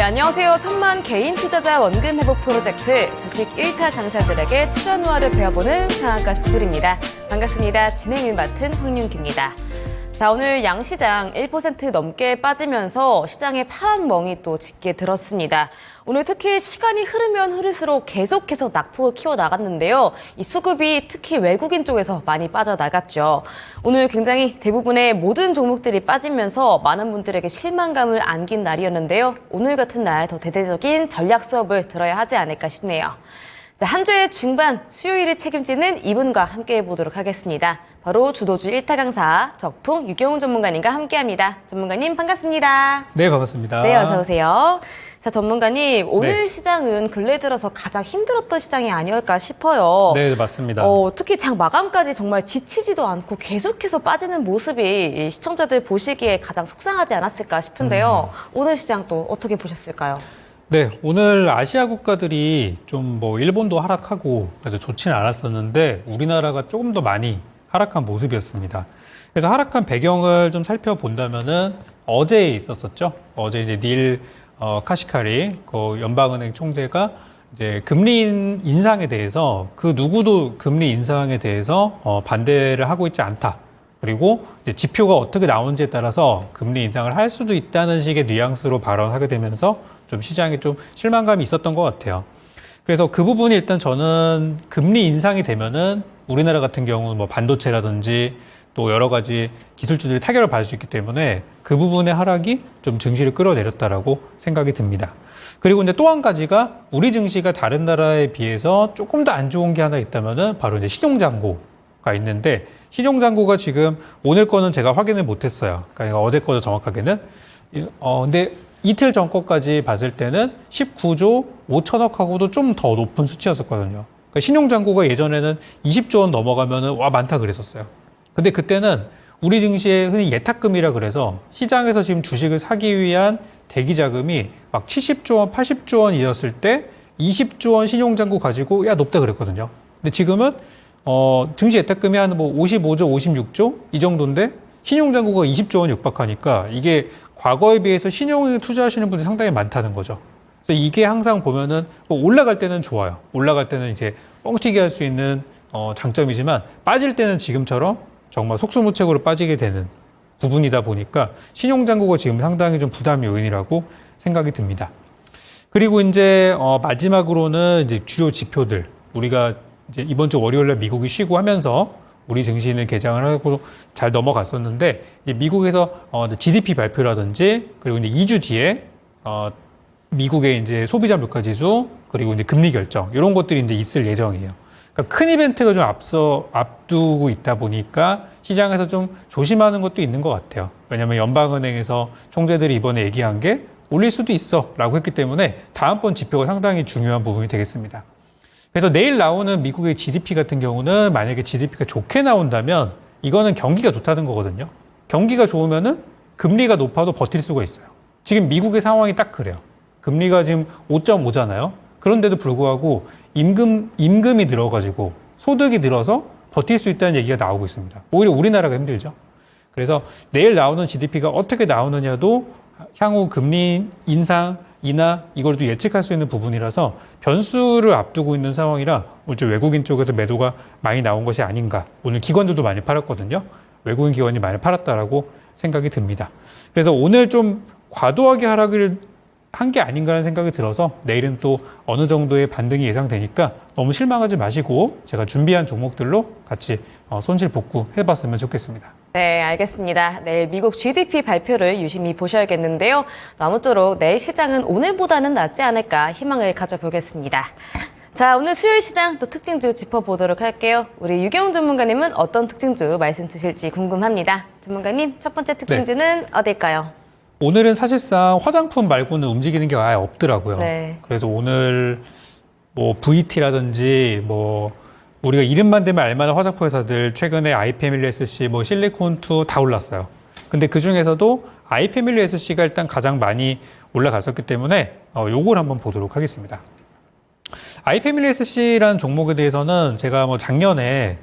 안녕하세요. 천만 개인 투자자 원금 회복 프로젝트 주식 1타 장사들에게 투자 노하우를 배워보는 상한가 스쿨입니다. 반갑습니다. 진행을 맡은 황윤기입니다. 자, 오늘 양시장 1% 넘게 빠지면서 시장에 파란 멍이 또 짙게 들었습니다. 오늘 특히 시간이 흐르면 흐를수록 계속해서 낙폭을 키워나갔는데요. 이 수급이 특히 외국인 쪽에서 많이 빠져나갔죠. 오늘 굉장히 대부분의 모든 종목들이 빠지면서 많은 분들에게 실망감을 안긴 날이었는데요. 오늘 같은 날 더 대대적인 전략 수업을 들어야 하지 않을까 싶네요. 자, 한 주의 중반 수요일을 책임지는 이분과 함께 해보도록 하겠습니다. 바로 주도주 1타 강사 적풍 유경훈 전문가님과 함께합니다. 전문가님 반갑습니다. 네, 반갑습니다. 네, 어서 오세요. 자, 전문가님 오늘 시장은 근래 들어서 가장 힘들었던 시장이 아니었을까 싶어요. 네, 맞습니다. 특히 장 마감까지 정말 지치지도 않고 계속해서 빠지는 모습이 시청자들 보시기에 가장 속상하지 않았을까 싶은데요. 오늘 시장 또 어떻게 보셨을까요? 네, 오늘 아시아 국가들이 좀 일본도 하락하고 그래서 좋지는 않았었는데 우리나라가 조금 더 많이 하락한 모습이었습니다. 그래서 하락한 배경을 좀 살펴본다면은 어제 있었었죠. 어제 이제 닐 카시카리 그 연방은행 총재가 이제 금리 인상에 대해서 그 누구도 금리 인상에 대해서 반대를 하고 있지 않다. 그리고 이제 지표가 어떻게 나오는지에 따라서 금리 인상을 할 수도 있다는 식의 뉘앙스로 발언하게 되면서 좀 시장에 좀 실망감이 있었던 것 같아요. 그래서 그 부분이 일단 저는 금리 인상이 되면은 우리나라 같은 경우는 반도체라든지 또 여러 가지 기술주들이 타격을 받을 수 있기 때문에 그 부분의 하락이 좀 증시를 끌어내렸다라고 생각이 듭니다. 그리고 이제 또 한 가지가 우리 증시가 다른 나라에 비해서 조금 더 안 좋은 게 하나 있다면은 바로 이제 신용잔고가 있는데 신용잔고가 지금 오늘 거는 제가 확인을 못했어요. 그러니까 어제 거죠 정확하게는. 근데 이틀 전 거까지 봤을 때는 19조 5천억하고도 좀 더 높은 수치였었거든요. 그러니까 신용잔고가 예전에는 20조 원 넘어가면은 와 많다 그랬었어요. 근데 그때는 우리 증시에 흔히 예탁금이라 그래서 시장에서 지금 주식을 사기 위한 대기 자금이 막 70조 원, 80조 원이었을 때 20조 원 신용잔고 가지고 야 높다 그랬거든요. 근데 지금은 증시 예탁금이 한 55조, 56조 이 정도인데 신용잔고가 20조 원 육박하니까 이게 과거에 비해서 신용에 투자하시는 분들이 상당히 많다는 거죠. 그래서 이게 항상 보면은 올라갈 때는 좋아요. 올라갈 때는 이제 뻥튀기 할 수 있는 장점이지만 빠질 때는 지금처럼 정말 속수무책으로 빠지게 되는 부분이다 보니까 신용잔고가 지금 상당히 좀 부담 요인이라고 생각이 듭니다. 그리고 이제 마지막으로는 이제 주요 지표들 우리가 이제 이번 주 월요일에 미국이 쉬고 하면서 우리 증시는 개장을 하고 잘 넘어갔었는데 이제 미국에서 GDP 발표라든지 그리고 이제 2주 뒤에 미국의 이제 소비자 물가 지수 그리고 이제 금리 결정 이런 것들이 이제 있을 예정이에요. 그러니까 큰 이벤트가 좀 앞두고 있다 보니까 시장에서 좀 조심하는 것도 있는 것 같아요. 왜냐하면 연방은행에서 총재들이 이번에 얘기한 게 올릴 수도 있어라고 했기 때문에 다음번 지표가 상당히 중요한 부분이 되겠습니다. 그래서 내일 나오는 미국의 GDP 같은 경우는 만약에 GDP가 좋게 나온다면 이거는 경기가 좋다는 거거든요. 경기가 좋으면은 금리가 높아도 버틸 수가 있어요. 지금 미국의 상황이 딱 그래요. 금리가 지금 5.5잖아요. 그런데도 불구하고 임금이 늘어가지고 소득이 늘어서 버틸 수 있다는 얘기가 나오고 있습니다. 오히려 우리나라가 힘들죠. 그래서 내일 나오는 GDP가 어떻게 나오느냐도 향후 금리 인상 이나 이걸 또 예측할 수 있는 부분이라서 변수를 앞두고 있는 상황이라 오늘 좀 외국인 쪽에서 매도가 많이 나온 것이 아닌가. 오늘 기관들도 많이 팔았거든요. 외국인 기관이 많이 팔았다라고 생각이 듭니다. 그래서 오늘 좀 과도하게 하락을 한 게 아닌가라는 생각이 들어서 내일은 또 어느 정도의 반등이 예상되니까 너무 실망하지 마시고 제가 준비한 종목들로 같이 손실 복구 해봤으면 좋겠습니다. 네, 알겠습니다. 내일 미국 GDP 발표를 유심히 보셔야겠는데요. 아무쪼록 내일 시장은 오늘보다는 낫지 않을까 희망을 가져보겠습니다. 자, 오늘 수요일 시장 또 특징주 짚어보도록 할게요. 우리 유경훈 전문가님은 어떤 특징주 말씀 주실지 궁금합니다. 전문가님, 첫 번째 특징주는 어딜까요? 오늘은 사실상 화장품 말고는 움직이는 게 아예 없더라고요. 네. 그래서 오늘 VT라든지 우리가 이름만 대면 알만한 화장품 회사들 최근에 아이패밀리 SC, 실리콘투 다 올랐어요. 근데 그 중에서도 아이패밀리 SC가 일단 가장 많이 올라갔었기 때문에 요걸 한번 보도록 하겠습니다. 아이패밀리 SC라는 종목에 대해서는 제가 작년에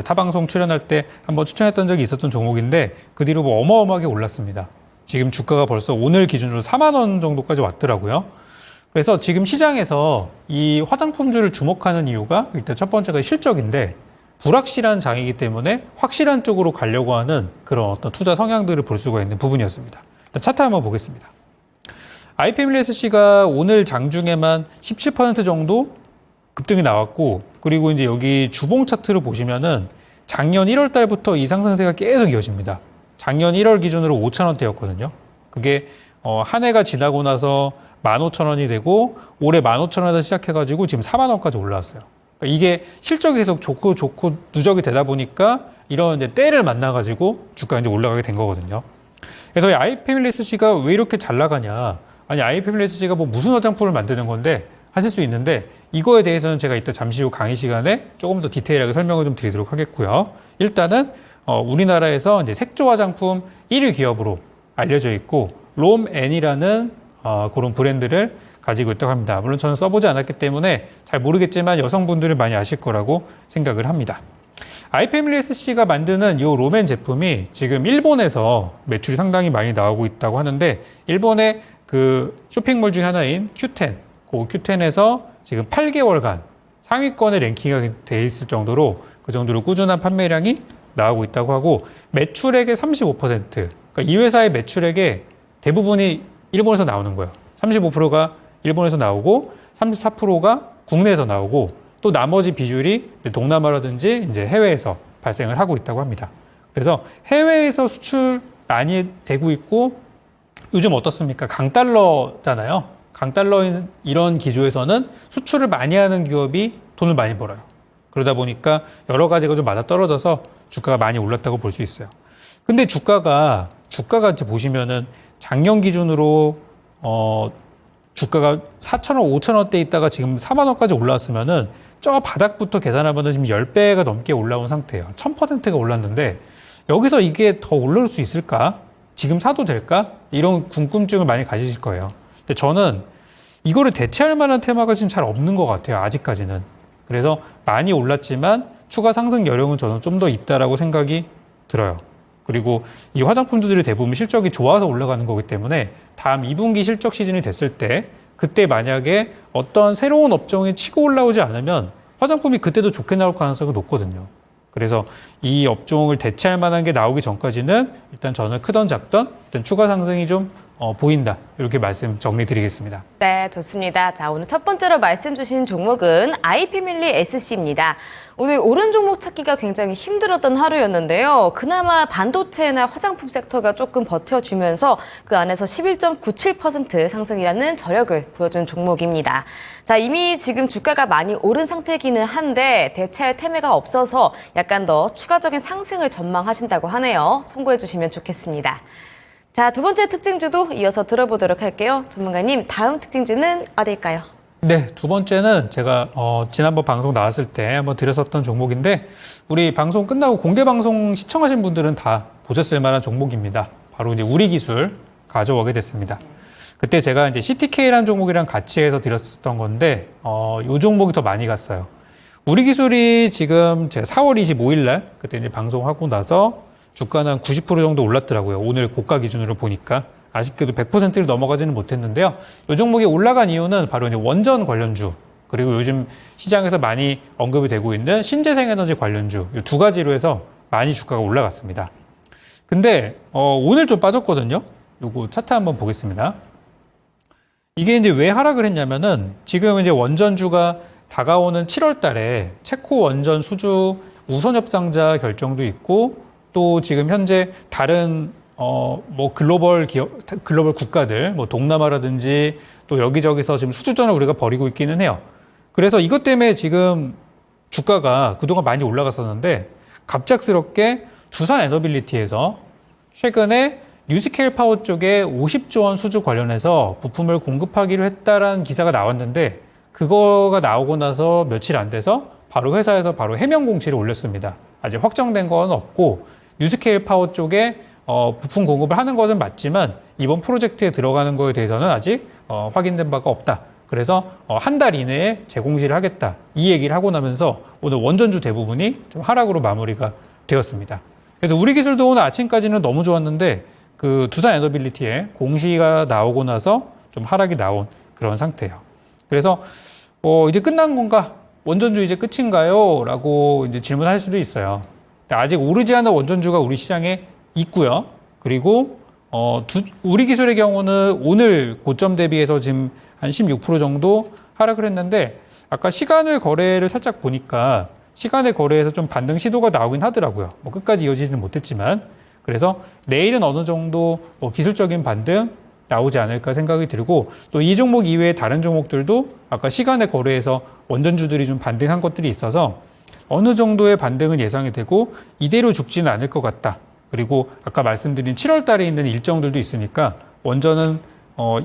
타방송 출연할 때 한번 추천했던 적이 있었던 종목인데 그 뒤로 어마어마하게 올랐습니다. 지금 주가가 벌써 오늘 기준으로 4만 원 정도까지 왔더라고요. 그래서 지금 시장에서 이 화장품주를 주목하는 이유가 일단 첫 번째가 실적인데 불확실한 장이기 때문에 확실한 쪽으로 가려고 하는 그런 어떤 투자 성향들을 볼 수가 있는 부분이었습니다. 일단 차트 한번 보겠습니다. IP밀리SC가 오늘 장중에만 17% 정도 급등이 나왔고, 그리고 이제 여기 주봉 차트를 보시면은 작년 1월 달부터 이 상승세가 계속 이어집니다. 작년 1월 기준으로 5,000원대였거든요. 그게 한 해가 지나고 나서 15,000원이 되고 올해 15,000원에서 시작해가지고 지금 4만 원까지 올라왔어요. 그러니까 이게 실적이 계속 좋고 누적이 되다 보니까 이런 이제 때를 만나가지고 주가가 이제 올라가게 된 거거든요. 그래서 이 IP밀리SC가 왜 이렇게 잘 나가냐? 아니 IP밀리SC가 뭐 무슨 화장품을 만드는 건데 하실 수 있는데 이거에 대해서는 제가 이따 잠시 후 강의 시간에 조금 더 디테일하게 설명을 좀 드리도록 하겠고요. 일단은 우리나라에서 이제 색조 화장품 1위 기업으로 알려져 있고 롬앤이라는 그런 브랜드를 가지고 있다고 합니다. 물론 저는 써보지 않았기 때문에 잘 모르겠지만 여성분들은 많이 아실 거라고 생각을 합니다. IP밀리SC가 만드는 이 롬앤 제품이 지금 일본에서 매출이 상당히 많이 나오고 있다고 하는데 일본의 그 쇼핑몰 중에 하나인 Q10, 그 Q10에서 지금 8개월간 상위권에 랭킹이 돼 있을 정도로 그 정도로 꾸준한 판매량이 나오고 있다고 하고 매출액의 35%, 그러니까 이 회사의 매출액의 대부분이 일본에서 나오는 거예요. 35%가 일본에서 나오고 34%가 국내에서 나오고 또 나머지 비율이 동남아라든지 이제 해외에서 발생을 하고 있다고 합니다. 그래서 해외에서 수출 많이 되고 있고 요즘 어떻습니까? 강달러잖아요. 강달러인 이런 기조에서는 수출을 많이 하는 기업이 돈을 많이 벌어요. 그러다 보니까 여러 가지가 좀 맞아떨어져서 주가가 많이 올랐다고 볼 수 있어요. 근데 주가가 이제 보시면은 작년 기준으로 주가가 4,000원, 5,000원대 있다가 지금 4만 원까지 올라왔으면은 저 바닥부터 계산하면은 지금 10배가 넘게 올라온 상태예요. 1000%가 올랐는데 여기서 이게 더 오를 수 있을까? 지금 사도 될까? 이런 궁금증을 많이 가지실 거예요. 근데 저는 이거를 대체할 만한 테마가 지금 잘 없는 것 같아요. 아직까지는. 그래서 많이 올랐지만 추가 상승 여력은 저는 좀 더 있다라고 생각이 들어요. 그리고 이 화장품주들이 대부분 실적이 좋아서 올라가는 거기 때문에 다음 2분기 실적 시즌이 됐을 때 그때 만약에 어떤 새로운 업종이 치고 올라오지 않으면 화장품이 그때도 좋게 나올 가능성이 높거든요. 그래서 이 업종을 대체할 만한 게 나오기 전까지는 일단 저는 크던 작던 일단 추가 상승이 좀 보인다. 이렇게 말씀 정리드리겠습니다. 네, 좋습니다. 자, 오늘 첫 번째로 말씀 주신 종목은 IP밀리SC입니다. 오늘 오른 종목 찾기가 굉장히 힘들었던 하루였는데요. 그나마 반도체나 화장품 섹터가 조금 버텨주면서 그 안에서 11.97% 상승이라는 저력을 보여준 종목입니다. 자, 이미 지금 주가가 많이 오른 상태이기는 한데 대체할 테마가 없어서 약간 더 추가적인 상승을 전망하신다고 하네요. 참고해 주시면 좋겠습니다. 자, 두 번째 특징주도 이어서 들어보도록 할게요. 전문가님, 다음 특징주는 어딜까요? 네, 두 번째는 제가 지난번 방송 나왔을 때 한번 드렸었던 종목인데 우리 방송 끝나고 공개 방송 시청하신 분들은 다 보셨을 만한 종목입니다. 바로 이제 우리기술 가져오게 됐습니다. 그때 제가 이제 CTK라는 종목이랑 같이 해서 드렸었던 건데 이 종목이 더 많이 갔어요. 우리기술이 지금 제가 4월 25일 날 그때 이제 방송하고 나서 주가는 한 90% 정도 올랐더라고요. 오늘 고가 기준으로 보니까. 아쉽게도 100%를 넘어가지는 못했는데요. 이 종목이 올라간 이유는 바로 이제 원전 관련주, 그리고 요즘 시장에서 많이 언급이 되고 있는 신재생 에너지 관련주, 이 두 가지로 해서 많이 주가가 올라갔습니다. 근데, 오늘 좀 빠졌거든요. 요거 차트 한번 보겠습니다. 이게 이제 왜 하락을 했냐면은 지금 이제 원전주가 다가오는 7월 달에 체코 원전 수주 우선 협상자 결정도 있고 또 지금 현재 다른 뭐 글로벌 국가들, 뭐 동남아라든지 또 여기저기서 지금 수주전을 우리가 벌이고 있기는 해요. 그래서 이것 때문에 지금 주가가 그동안 많이 올라갔었는데 갑작스럽게 두산 에너빌리티에서 최근에 뉴스케일 파워 쪽에 50조 원 수주 관련해서 부품을 공급하기로 했다라는 기사가 나왔는데 그거가 나오고 나서 며칠 안 돼서 바로 회사에서 바로 해명 공시를 올렸습니다. 아직 확정된 건 없고 뉴스케일 파워 쪽에 부품 공급을 하는 것은 맞지만 이번 프로젝트에 들어가는 거에 대해서는 아직 확인된 바가 없다. 그래서 한 달 이내에 재공시를 하겠다. 이 얘기를 하고 나면서 오늘 원전주 대부분이 좀 하락으로 마무리가 되었습니다. 그래서 우리 기술도 오늘 아침까지는 너무 좋았는데 그 두산 에너빌리티에 공시가 나오고 나서 좀 하락이 나온 그런 상태예요. 그래서 이제 끝난 건가? 원전주 이제 끝인가요? 라고 이제 질문할 수도 있어요. 아직 오르지 않은 원전주가 우리 시장에 있고요. 그리고 우리 기술의 경우는 오늘 고점 대비해서 지금 한 16% 정도 하락을 했는데 아까 시간외 거래를 살짝 보니까 시간외 거래에서 좀 반등 시도가 나오긴 하더라고요. 뭐 끝까지 이어지지는 못했지만 그래서 내일은 어느 정도 기술적인 반등 나오지 않을까 생각이 들고 또 이 종목 이외에 다른 종목들도 아까 시간외 거래에서 원전주들이 좀 반등한 것들이 있어서 어느 정도의 반등은 예상이 되고 이대로 죽지는 않을 것 같다. 그리고 아까 말씀드린 7월 달에 있는 일정들도 있으니까 원전은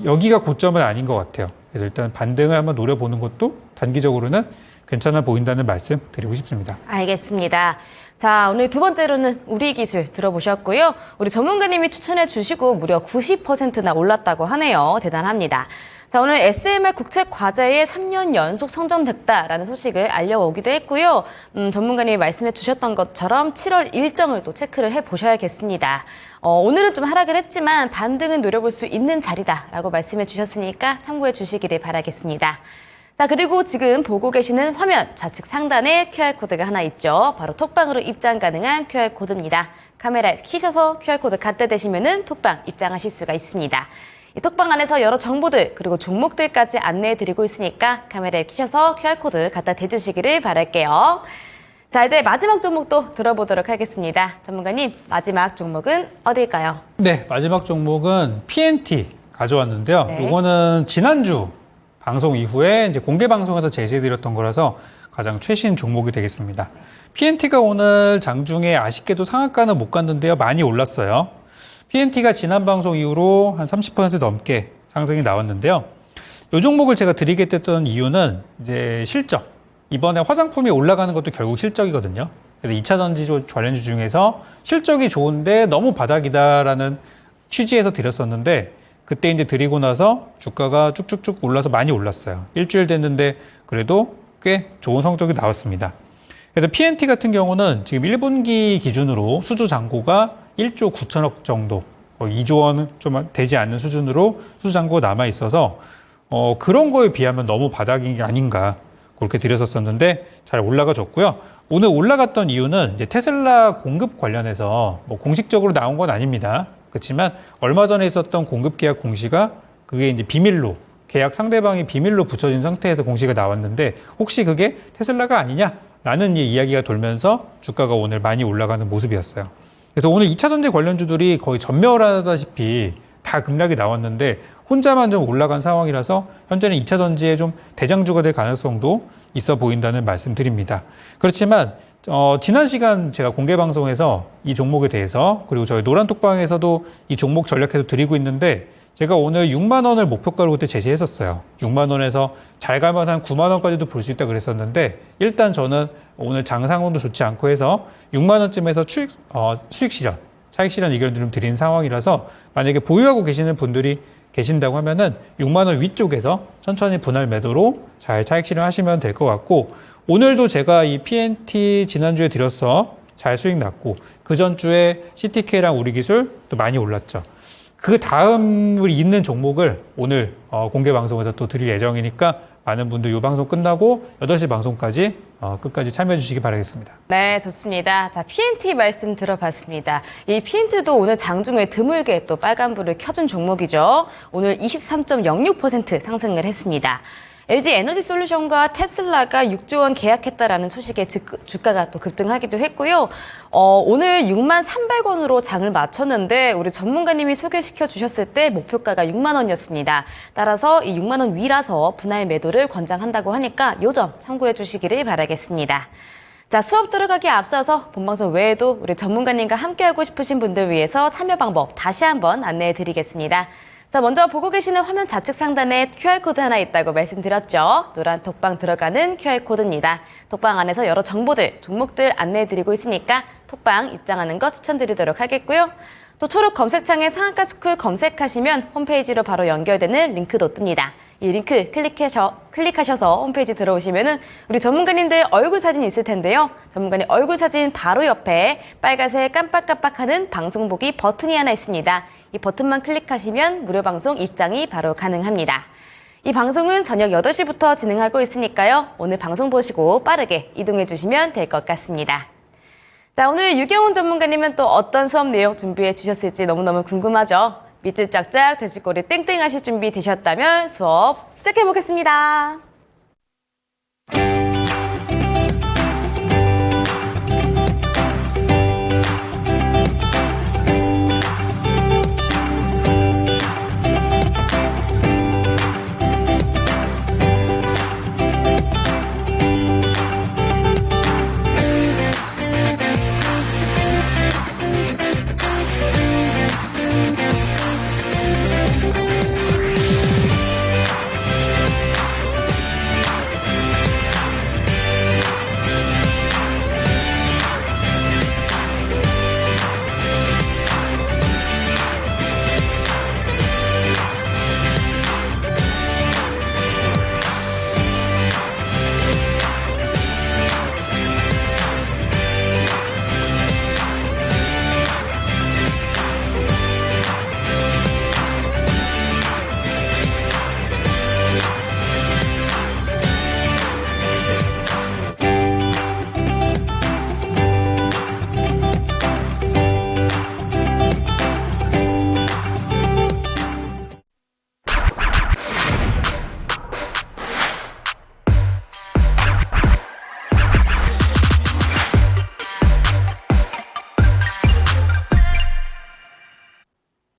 여기가 고점은 아닌 것 같아요. 그래서 일단 반등을 한번 노려보는 것도 단기적으로는 괜찮아 보인다는 말씀 드리고 싶습니다. 알겠습니다. 자, 오늘 두 번째로는 우리 기술 들어보셨고요. 우리 전문가님이 추천해 주시고 무려 90%나 올랐다고 하네요. 대단합니다. 자, 오늘 SMR 국책 과제에 3년 연속 선정됐다라는 소식을 알려오기도 했고요. 전문가님이 말씀해 주셨던 것처럼 7월 일정을 또 체크를 해 보셔야겠습니다. 오늘은 좀 하락을 했지만 반등은 노려볼 수 있는 자리다라고 말씀해 주셨으니까 참고해 주시기를 바라겠습니다. 자, 그리고 지금 보고 계시는 화면 좌측 상단에 QR코드가 하나 있죠. 바로 톡방으로 입장 가능한 QR코드입니다. 카메라에 키셔서 QR코드 갖다 대시면은 톡방 입장하실 수가 있습니다. 이 톡방 안에서 여러 정보들 그리고 종목들까지 안내해 드리고 있으니까 카메라에 키셔서 QR코드 갖다 대주시기를 바랄게요. 자, 이제 마지막 종목도 들어보도록 하겠습니다. 전문가님, 마지막 종목은 어딜까요? 네, 마지막 종목은 PNT 가져왔는데요. 네. 이거는 지난주 방송 이후에 이제 공개 방송에서 제시해드렸던 거라서 가장 최신 종목이 되겠습니다. PNT가 오늘 장중에 아쉽게도 상한가는 못 갔는데요. 많이 올랐어요. PNT가 지난 방송 이후로 한 30% 넘게 상승이 나왔는데요. 이 종목을 제가 드리게 됐던 이유는 이제 실적. 이번에 화장품이 올라가는 것도 결국 실적이거든요. 그래서 2차 전지 관련주 중에서 실적이 좋은데 너무 바닥이다라는 취지에서 드렸었는데 그때 이제 드리고 나서 주가가 쭉쭉쭉 올라서 많이 올랐어요. 일주일 됐는데 그래도 꽤 좋은 성적이 나왔습니다. 그래서 PNT 같은 경우는 지금 1분기 기준으로 수주 잔고가 1조 9천억 정도, 거의 2조 원 좀 되지 않는 수준으로 수주 잔고가 남아 있어서 그런 거에 비하면 너무 바닥이 아닌가 그렇게 드렸었는데 잘 올라가졌고요. 오늘 올라갔던 이유는 이제 테슬라 공급 관련해서 뭐 공식적으로 나온 건 아닙니다. 그렇지만 얼마 전에 있었던 공급 계약 공시가 그게 이제 비밀로 계약 상대방이 비밀로 붙여진 상태에서 공시가 나왔는데 혹시 그게 테슬라가 아니냐라는 이야기가 돌면서 주가가 오늘 많이 올라가는 모습이었어요. 그래서 오늘 2차 전지 관련주들이 거의 전멸하다시피 다 급락이 나왔는데 혼자만 좀 올라간 상황이라서 현재는 2차 전지의 좀 대장주가 될 가능성도 있어 보인다는 말씀드립니다. 그렇지만 지난 시간 제가 공개 방송에서 이 종목에 대해서 그리고 저희 노란톡방에서도 이 종목 전략해서 드리고 있는데 제가 오늘 6만 원을 목표가로 그때 제시했었어요. 6만 원에서 잘 가면 한 9만 원까지도 볼 수 있다 그랬었는데 일단 저는 오늘 장상운도 좋지 않고 해서 6만 원쯤에서 수익 실현, 차익 실현 의견을 좀 드린 상황이라서 만약에 보유하고 계시는 분들이 계신다고 하면은 6만 원 위쪽에서 천천히 분할 매도로 잘 차익 실현하시면 될 것 같고 오늘도 제가 이 PNT 지난주에 드렸어 잘 수익 났고 그 전주에 CTK랑 우리기술 또 많이 올랐죠. 그 다음을 잇는 종목을 오늘 공개 방송에서 또 드릴 예정이니까 많은 분들 이 방송 끝나고 8시 방송까지 끝까지 참여해 주시기 바라겠습니다. 네, 좋습니다. 자, PNT 말씀 들어봤습니다. 이 PNT도 오늘 장중에 드물게 또 빨간불을 켜준 종목이죠. 오늘 23.06% 상승을 했습니다. LG 에너지 솔루션과 테슬라가 6조 원 계약했다라는 소식에 주가가 또 급등하기도 했고요. 오늘 6만 300원으로 장을 마쳤는데 우리 전문가님이 소개시켜 주셨을 때 목표가가 6만 원이었습니다. 따라서 이 6만 원 위라서 분할 매도를 권장한다고 하니까 요 점 참고해 주시기를 바라겠습니다. 자, 수업 들어가기에 앞서서 본방송 외에도 우리 전문가님과 함께하고 싶으신 분들 위해서 참여 방법 다시 한번 안내해 드리겠습니다. 자, 먼저 보고 계시는 화면 좌측 상단에 QR코드 하나 있다고 말씀드렸죠. 노란 톡방 들어가는 QR코드입니다. 톡방 안에서 여러 정보들, 종목들 안내해드리고 있으니까 톡방 입장하는 거 추천드리도록 하겠고요. 또 초록 검색창에 상한가 스쿨 검색하시면 홈페이지로 바로 연결되는 링크도 뜹니다. 이 링크 클릭하셔서 홈페이지 들어오시면은 우리 전문가님들 얼굴 사진 있을 텐데요. 전문가님 얼굴 사진 바로 옆에 빨간색 깜빡깜빡하는 방송 보기 버튼이 하나 있습니다. 이 버튼만 클릭하시면 무료 방송 입장이 바로 가능합니다. 이 방송은 저녁 8시부터 진행하고 있으니까요. 오늘 방송 보시고 빠르게 이동해 주시면 될 것 같습니다. 자, 오늘 유경훈 전문가님은 또 어떤 수업 내용 준비해 주셨을지 너무너무 궁금하죠? 밑줄 짝짝, 돼지꼬리 땡땡 하실 준비 되셨다면 수업 시작해 보겠습니다.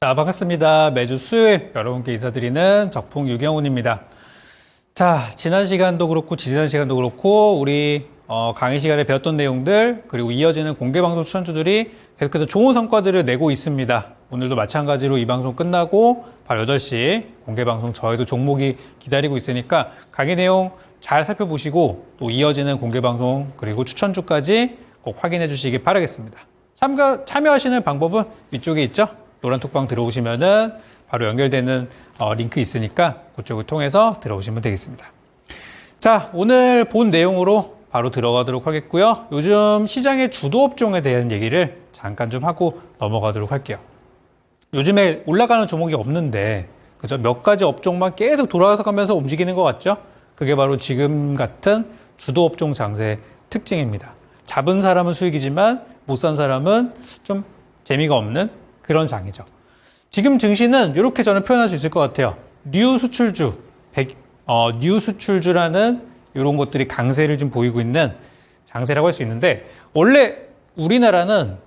자, 반갑습니다. 매주 수요일 여러분께 인사드리는 적풍 유경훈입니다. 자, 지난 시간도 그렇고 지난 시간도 그렇고 우리 강의 시간에 배웠던 내용들 그리고 이어지는 공개방송 추천주들이 계속해서 좋은 성과들을 내고 있습니다. 오늘도 마찬가지로 이 방송 끝나고 바로 8시 공개방송 저희도 종목이 기다리고 있으니까 강의 내용 잘 살펴보시고 또 이어지는 공개방송 그리고 추천주까지 꼭 확인해 주시기 바라겠습니다. 참여하시는 방법은 위쪽에 있죠? 노란 톡방 들어오시면은 바로 연결되는 링크 있으니까 그쪽을 통해서 들어오시면 되겠습니다. 자, 오늘 본 내용으로 바로 들어가도록 하겠고요. 요즘 시장의 주도 업종에 대한 얘기를 잠깐 좀 하고 넘어가도록 할게요. 요즘에 올라가는 종목이 없는데 그죠? 몇 가지 업종만 계속 돌아서 가면서 움직이는 것 같죠? 그게 바로 지금 같은 주도 업종 장세의 특징입니다. 잡은 사람은 수익이지만 못 산 사람은 좀 재미가 없는 그런 장이죠. 지금 증시는 이렇게 저는 표현할 수 있을 것 같아요. 뉴 수출주, 뉴 수출주라는 이런 것들이 강세를 좀 보이고 있는 장세라고 할 수 있는데 원래 우리나라는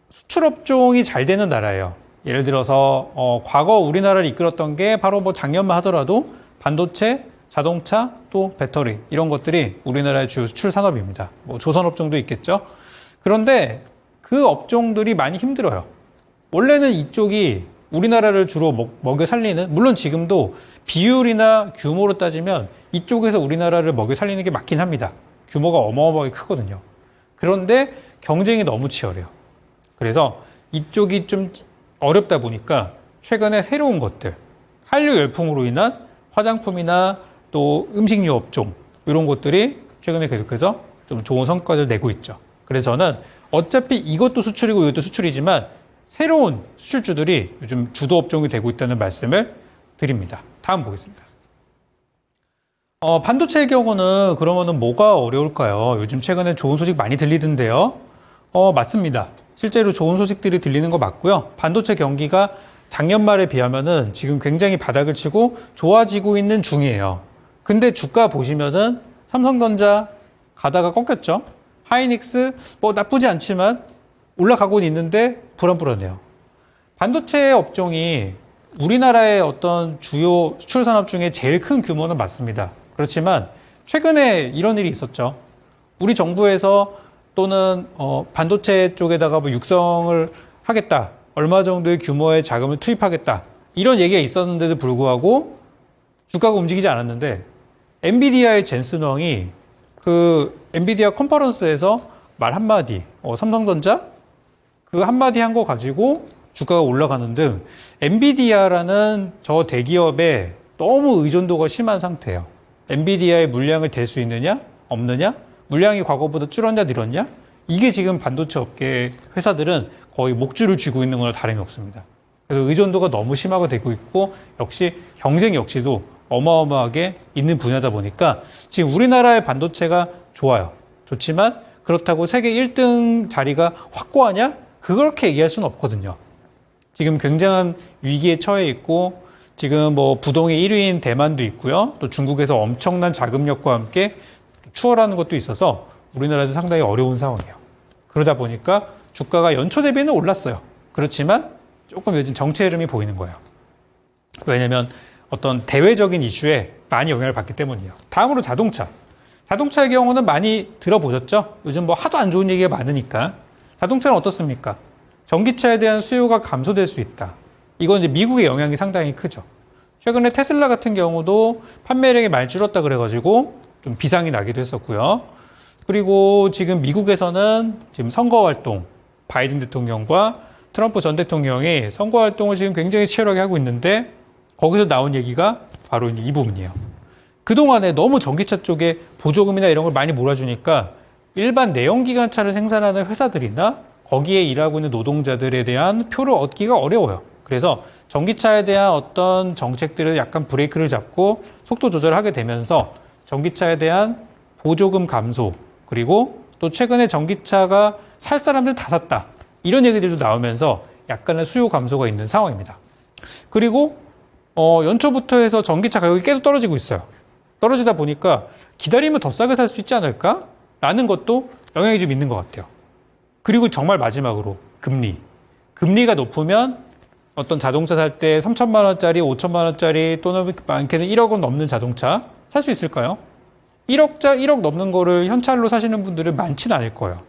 수출업종이 잘 되는 나라예요. 예를 들어서 과거 우리나라를 이끌었던 게 바로 뭐 작년만 하더라도 반도체, 자동차, 또 배터리 이런 것들이 우리나라의 주요 수출 산업입니다. 뭐 조선업종도 있겠죠. 그런데 그 업종들이 많이 힘들어요. 원래는 이쪽이 우리나라를 주로 먹여 살리는, 물론 지금도 비율이나 규모로 따지면 이쪽에서 우리나라를 먹여 살리는 게 맞긴 합니다. 규모가 어마어마하게 크거든요. 그런데 경쟁이 너무 치열해요. 그래서 이쪽이 좀 어렵다 보니까 최근에 새로운 것들, 한류 열풍으로 인한 화장품이나 또 음식료 업종 이런 것들이 최근에 계속해서 좀 좋은 성과를 내고 있죠. 그래서 저는 어차피 이것도 수출이고 이것도 수출이지만 새로운 수출주들이 요즘 주도 업종이 되고 있다는 말씀을 드립니다. 다음 보겠습니다. 반도체의 경우는 그러면은 뭐가 어려울까요? 요즘 최근에 좋은 소식 많이 들리던데요. 맞습니다. 실제로 좋은 소식들이 들리는 거 맞고요. 반도체 경기가 작년 말에 비하면은 지금 굉장히 바닥을 치고 좋아지고 있는 중이에요. 근데 주가 보시면은 삼성전자 가다가 꺾였죠. 하이닉스 뭐 나쁘지 않지만 올라가고 있는데 불안불안해요. 반도체 업종이 우리나라의 어떤 주요 수출 산업 중에 제일 큰 규모는 맞습니다. 그렇지만 최근에 이런 일이 있었죠. 우리 정부에서 또는 반도체 쪽에다가 뭐 육성을 하겠다. 얼마 정도의 규모의 자금을 투입하겠다. 이런 얘기가 있었는데도 불구하고 주가가 움직이지 않았는데 엔비디아의 젠슨 왕이 그 엔비디아 컨퍼런스에서 말 한마디, 삼성전자 그 한마디 한 거 가지고 주가가 올라가는 등 엔비디아라는 저 대기업의 너무 의존도가 심한 상태예요. 엔비디아의 물량을 댈 수 있느냐? 없느냐? 물량이 과거보다 줄었냐, 늘었냐? 이게 지금 반도체 업계 회사들은 거의 목줄을 쥐고 있는 거나 다름이 없습니다. 그래서 의존도가 너무 심화가 되고 있고 역시 경쟁 역시도 어마어마하게 있는 분야다 보니까 지금 우리나라의 반도체가 좋아요. 좋지만 그렇다고 세계 1등 자리가 확고하냐? 그렇게 얘기할 수는 없거든요. 지금 굉장한 위기에 처해 있고 지금 뭐 부동의 1위인 대만도 있고요. 또 중국에서 엄청난 자금력과 함께 추월하는 것도 있어서 우리나라도 상당히 어려운 상황이에요. 그러다 보니까 주가가 연초 대비는 올랐어요. 그렇지만 조금 요즘 정체 흐름이 보이는 거예요. 왜냐하면 어떤 대외적인 이슈에 많이 영향을 받기 때문이에요. 다음으로 자동차. 자동차의 경우는 많이 들어보셨죠? 요즘 뭐 하도 안 좋은 얘기가 많으니까. 자동차는 어떻습니까? 전기차에 대한 수요가 감소될 수 있다. 이건 이제 미국의 영향이 상당히 크죠. 최근에 테슬라 같은 경우도 판매량이 많이 줄었다 그래가지고 좀 비상이 나기도 했었고요. 그리고 지금 미국에서는 지금 선거 활동, 바이든 대통령과 트럼프 전 대통령이 선거 활동을 지금 굉장히 치열하게 하고 있는데 거기서 나온 얘기가 바로 이 부분이에요. 그동안에 너무 전기차 쪽에 보조금이나 이런 걸 많이 몰아주니까 일반 내연기관차를 생산하는 회사들이나 거기에 일하고 있는 노동자들에 대한 표를 얻기가 어려워요. 그래서 전기차에 대한 어떤 정책들을 약간 브레이크를 잡고 속도 조절을 하게 되면서 전기차에 대한 보조금 감소, 그리고 또 최근에 전기차가 살 사람들 다 샀다. 이런 얘기들도 나오면서 약간의 수요 감소가 있는 상황입니다. 그리고 연초부터 해서 전기차 가격이 계속 떨어지고 있어요. 떨어지다 보니까 기다리면 더 싸게 살 수 있지 않을까? 라는 것도 영향이 좀 있는 것 같아요. 그리고 정말 마지막으로 금리. 금리가 높으면 어떤 자동차 살 때 3천만 원짜리, 5천만 원짜리 또는 많게는 1억 원 넘는 자동차 살 수 있을까요? 1억 넘는 거를 현찰로 사시는 분들은 많지는 않을 거예요.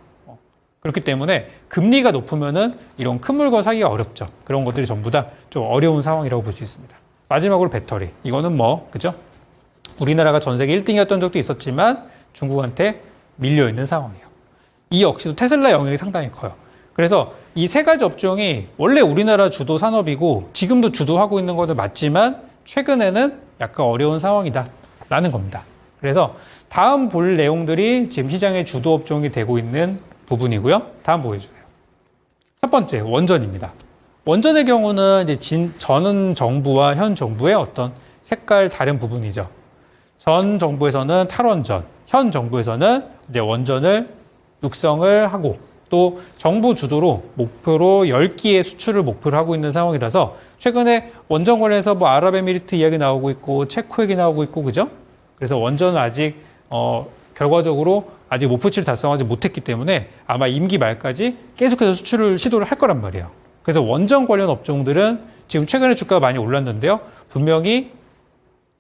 그렇기 때문에 금리가 높으면은 이런 큰 물건 사기가 어렵죠. 그런 것들이 전부 다 좀 어려운 상황이라고 볼 수 있습니다. 마지막으로 배터리. 이거는 뭐, 그죠? 우리나라가 전 세계 1등이었던 적도 있었지만 중국한테 밀려있는 상황이에요. 이 역시도 테슬라 영향이 상당히 커요. 그래서 이 세 가지 업종이 원래 우리나라 주도 산업이고 지금도 주도하고 있는 것도 맞지만 최근에는 약간 어려운 상황이다 라는 겁니다. 그래서 다음 볼 내용들이 지금 시장의 주도 업종이 되고 있는 부분이고요. 다음 보여주세요. 첫 번째, 원전입니다. 원전의 경우는 이제 전 정부와 현 정부의 어떤 색깔 다른 부분이죠. 전 정부에서는 탈원전, 현 정부에서는 이제 원전을 육성을 하고 또 정부 주도로 목표로 10기의 수출을 목표로 하고 있는 상황이라서 최근에 원전 관련해서 뭐 아랍에미리트 이야기 나오고 있고 체코 얘기 나오고 있고 그죠? 그래서 원전은 아직 결과적으로 아직 목표치를 달성하지 못했기 때문에 아마 임기 말까지 계속해서 수출을 시도를 할 거란 말이에요. 그래서 원전 관련 업종들은 지금 최근에 주가가 많이 올랐는데요. 분명히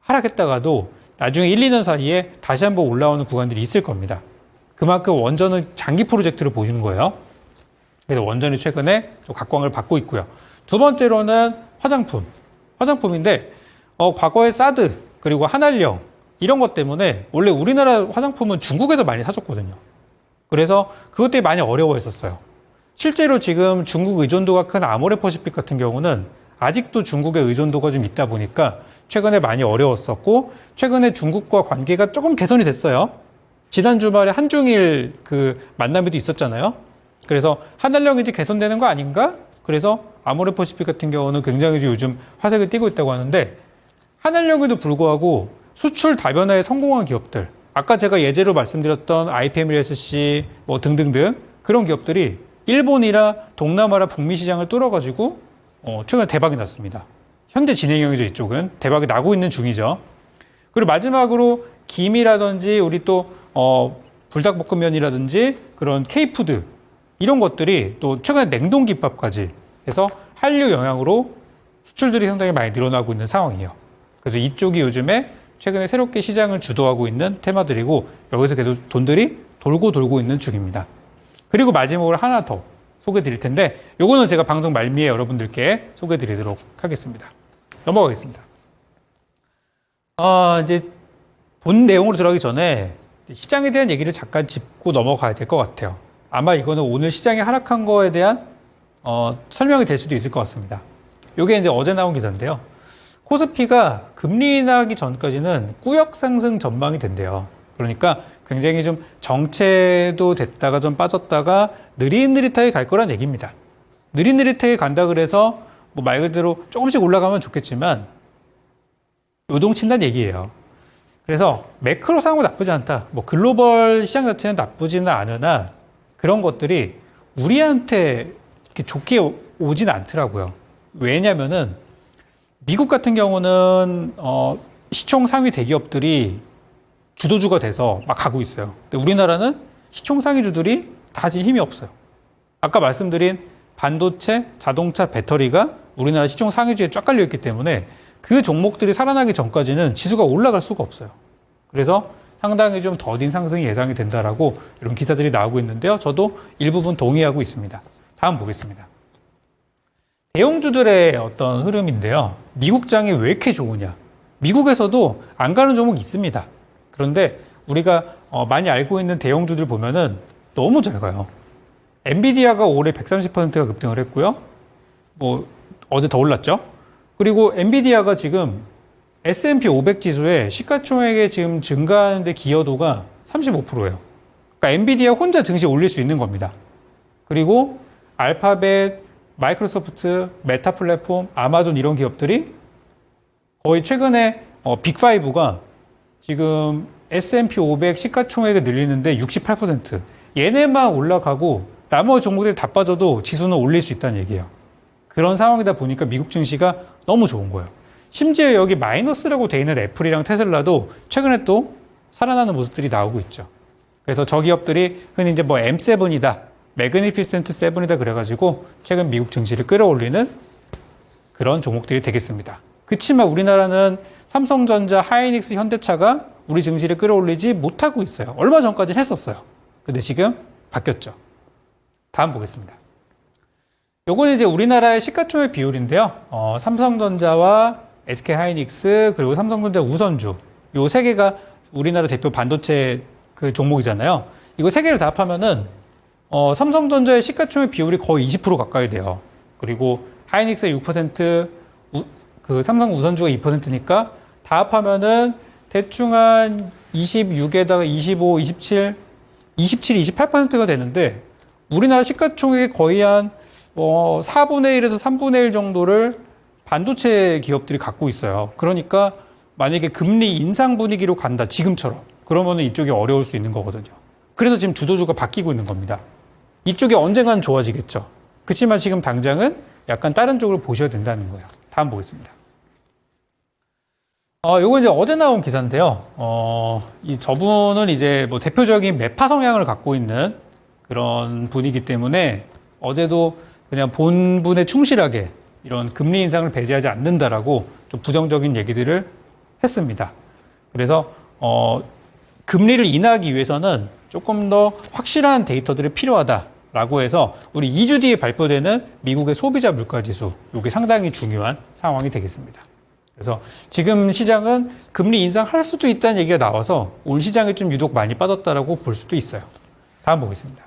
하락했다가도 나중에 1, 2년 사이에 다시 한번 올라오는 구간들이 있을 겁니다. 그만큼 원전은 장기 프로젝트를 보시는 거예요. 그래서 원전이 최근에 좀 각광을 받고 있고요. 두 번째로는 화장품인데 과거에 사드 그리고 한알령 이런 것 때문에 원래 우리나라 화장품은 중국에서 많이 사줬거든요. 그래서 그것 때문에 많이 어려워했었어요. 실제로 지금 중국 의존도가 큰 아모레퍼시픽 같은 경우는 아직도 중국의 의존도가 좀 있다 보니까 최근에 많이 어려웠었고 최근에 중국과 관계가 조금 개선이 됐어요. 지난 주말에 한중일 그 만남에도 있었잖아요. 그래서 한알령이 이제 개선되는 거 아닌가? 그래서 아모레퍼시픽 같은 경우는 굉장히 요즘 화색을 띠고 있다고 하는데 한알령에도 불구하고 수출 다변화에 성공한 기업들, 아까 제가 예제로 말씀드렸던 IPMSC 뭐 등등등 그런 기업들이 일본이라 동남아라 북미 시장을 뚫어가지고 최근에 대박이 났습니다. 현재 진행형이죠. 이쪽은 대박이 나고 있는 중이죠. 그리고 마지막으로 김이라든지 우리 또 불닭볶음면이라든지 그런 K푸드 이런 것들이 또 최근에 냉동김밥까지 해서 한류 영향으로 수출들이 상당히 많이 늘어나고 있는 상황이에요. 그래서 이쪽이 요즘에 최근에 새롭게 시장을 주도하고 있는 테마들이고 여기서 계속 돈들이 돌고 있는 중입니다. 그리고 마지막으로 하나 더 소개해 드릴 텐데 요거는 제가 방송 말미에 여러분들께 소개해 드리도록 하겠습니다. 넘어가겠습니다. 이제 본 내용으로 들어가기 전에 시장에 대한 얘기를 잠깐 짚고 넘어가야 될 것 같아요. 아마 이거는 오늘 시장이 하락한 거에 대한 설명이 될 수도 있을 것 같습니다. 요게 이제 어제 나온 기사인데요. 코스피가 금리 인하하기 전까지는 꾸역 상승 전망이 된대요. 그러니까 굉장히 좀 정체도 됐다가 좀 빠졌다가 느릿느릿하게 갈 거란 얘기입니다. 느릿느릿하게 간다 그래서 뭐 말 그대로 조금씩 올라가면 좋겠지만 요동친다는 얘기예요. 그래서 매크로 상황은 나쁘지 않다. 뭐 글로벌 시장 자체는 나쁘지는 않으나 그런 것들이 우리한테 이렇게 좋게 오진 않더라고요. 왜냐면은 미국 같은 경우는 시총 상위 대기업들이 주도주가 돼서 막 가고 있어요. 근데 우리나라는 시총 상위주들이 다 지금 힘이 없어요. 아까 말씀드린 반도체, 자동차, 배터리가 우리나라 시총 상위주에 쫙 깔려 있기 때문에 그 종목들이 살아나기 전까지는 지수가 올라갈 수가 없어요. 그래서 상당히 좀 더딘 상승이 예상이 된다라고 이런 기사들이 나오고 있는데요. 저도 일부분 동의하고 있습니다. 다음 보겠습니다. 대형주들의 어떤 흐름인데요. 미국장이 왜 이렇게 좋으냐? 미국에서도 안 가는 종목이 있습니다. 그런데 우리가 많이 알고 있는 대형주들 보면은 너무 잘 가요. 엔비디아가 올해 130%가 급등을 했고요. 뭐 어제 더 올랐죠. 그리고 엔비디아가 지금 S&P 500 지수의 시가총액에 지금 증가하는데 기여도가 35%예요. 그러니까 엔비디아 혼자 증시 올릴 수 있는 겁니다. 그리고 알파벳, 마이크로소프트, 메타 플랫폼, 아마존 이런 기업들이 거의 최근에 빅5가 지금 S&P 500 시가총액을 늘리는데 68%. 얘네만 올라가고 나머지 종목들이 다 빠져도 지수는 올릴 수 있다는 얘기예요. 그런 상황이다 보니까 미국 증시가 너무 좋은 거예요. 심지어 여기 마이너스라고 돼 있는 애플이랑 테슬라도 최근에 또 살아나는 모습들이 나오고 있죠. 그래서 저 기업들이 흔히 이제 뭐 M7이다, 매그니피센트 7이다 그래가지고 최근 미국 증시를 끌어올리는 그런 종목들이 되겠습니다. 그치만 우리나라는 삼성전자, 하이닉스, 현대차가 우리 증시를 끌어올리지 못하고 있어요. 얼마 전까지는 했었어요. 근데 지금 바뀌었죠. 다음 보겠습니다. 요거는 이제 우리나라의 시가총액 비율인데요. 삼성전자와 SK하이닉스 그리고 삼성전자 우선주 요 세 개가 우리나라 대표 반도체 그 종목이잖아요. 이거 세 개를 다 합하면은 삼성전자의 시가총액 비율이 거의 20% 가까이 돼요. 그리고 하이닉스가 6%, 그 삼성 우선주가 2%니까 다 합하면은 대충 한 26에다가 25, 27, 28%가 되는데 우리나라 시가총액의 거의 한 4분의 1에서 3분의 1 정도를 반도체 기업들이 갖고 있어요. 그러니까 만약에 금리 인상 분위기로 간다, 지금처럼. 그러면 이쪽이 어려울 수 있는 거거든요. 그래서 지금 주도주가 바뀌고 있는 겁니다. 이쪽이 언젠가는 좋아지겠죠. 그렇지만 지금 당장은 약간 다른 쪽으로 보셔야 된다는 거예요. 다음 보겠습니다. 요거 이제 어제 나온 기사인데요. 저분은 이제 뭐 대표적인 매파 성향을 갖고 있는 그런 분이기 때문에 어제도 그냥 본분에 충실하게 이런 금리 인상을 배제하지 않는다라고 좀 부정적인 얘기들을 했습니다. 그래서 금리를 인하하기 위해서는 조금 더 확실한 데이터들이 필요하다라고 해서 우리 2주 뒤에 발표되는 미국의 소비자 물가지수, 이게 상당히 중요한 상황이 되겠습니다. 그래서 지금 시장은 금리 인상할 수도 있다는 얘기가 나와서 오늘 시장이 좀 유독 많이 빠졌다라고 볼 수도 있어요. 다음 보겠습니다.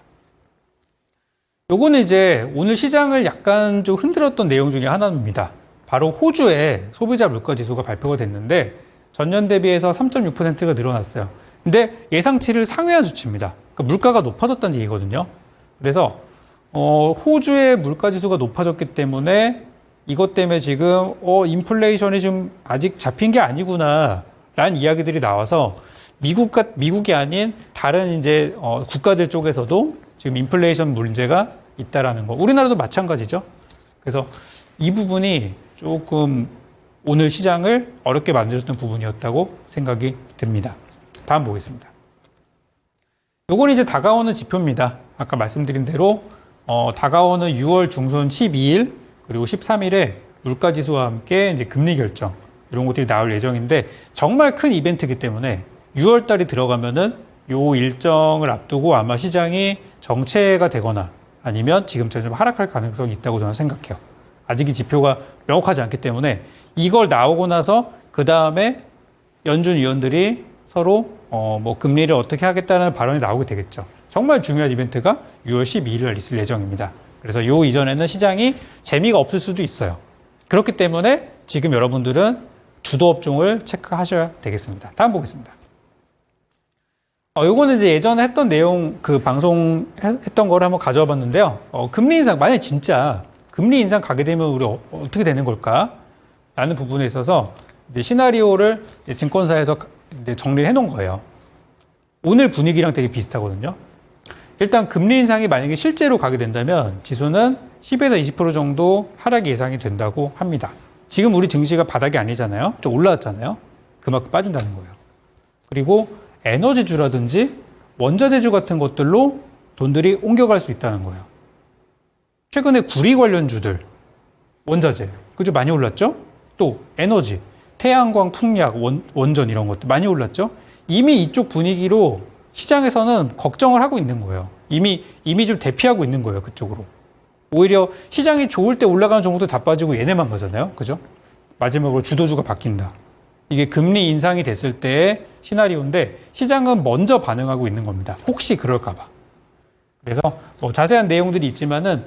요거는 이제 오늘 시장을 약간 좀 흔들었던 내용 중에 하나입니다. 바로 호주의 소비자 물가 지수가 발표가 됐는데 전년 대비해서 3.6%가 늘어났어요. 근데 예상치를 상회한 수치입니다. 그러니까 물가가 높아졌다는 얘기거든요. 그래서 호주의 물가 지수가 높아졌기 때문에 이것 때문에 지금 인플레이션이 좀 아직 잡힌 게 아니구나 라는 이야기들이 나와서 미국이 아닌 다른 이제 국가들 쪽에서도 지금 인플레이션 문제가 있다라는 거. 우리나라도 마찬가지죠. 그래서 이 부분이 조금 오늘 시장을 어렵게 만들었던 부분이었다고 생각이 듭니다. 다음 보겠습니다. 요건 이제 다가오는 지표입니다. 아까 말씀드린 대로 다가오는 6월 중순 12일 그리고 13일에 물가지수와 함께 이제 금리 결정 이런 것들이 나올 예정인데 정말 큰 이벤트이기 때문에 6월 달이 들어가면은 요 일정을 앞두고 아마 시장이 정체가 되거나 아니면 지금처럼 좀 하락할 가능성이 있다고 저는 생각해요. 아직 이 지표가 명확하지 않기 때문에 이걸 나오고 나서 그 다음에 연준 위원들이 서로 뭐 금리를 어떻게 하겠다는 발언이 나오게 되겠죠. 정말 중요한 이벤트가 6월 12일 날 있을 예정입니다. 그래서 요 이전에는 시장이 재미가 없을 수도 있어요. 그렇기 때문에 지금 여러분들은 주도 업종을 체크하셔야 되겠습니다. 다음 보겠습니다. 요거는 이제 예전에 했던 내용, 그 방송 했던 거를 한번 가져와 봤는데요. 금리 인상, 만약에 진짜 금리 인상 가게 되면 우리 어떻게 되는 걸까? 라는 부분에 있어서 이제 시나리오를 이제 증권사에서 이제 정리를 해 놓은 거예요. 오늘 분위기랑 되게 비슷하거든요. 일단 금리 인상이 만약에 실제로 가게 된다면 지수는 10에서 20% 정도 하락이 예상이 된다고 합니다. 지금 우리 증시가 바닥이 아니잖아요. 좀 올라왔잖아요. 그만큼 빠진다는 거예요. 그리고 에너지주라든지 원자재주 같은 것들로 돈들이 옮겨갈 수 있다는 거예요. 최근에 구리 관련주들, 원자재, 그죠? 많이 올랐죠? 또 에너지, 태양광, 풍력, 원전 이런 것들 많이 올랐죠? 이미 이쪽 분위기로 시장에서는 걱정을 하고 있는 거예요. 이미 좀 대피하고 있는 거예요. 그쪽으로. 오히려 시장이 좋을 때 올라가는 종목도 다 빠지고 얘네만 가잖아요. 그죠? 마지막으로 주도주가 바뀐다. 이게 금리 인상이 됐을 때의 시나리오인데 시장은 먼저 반응하고 있는 겁니다. 혹시 그럴까 봐. 그래서 뭐 자세한 내용들이 있지만은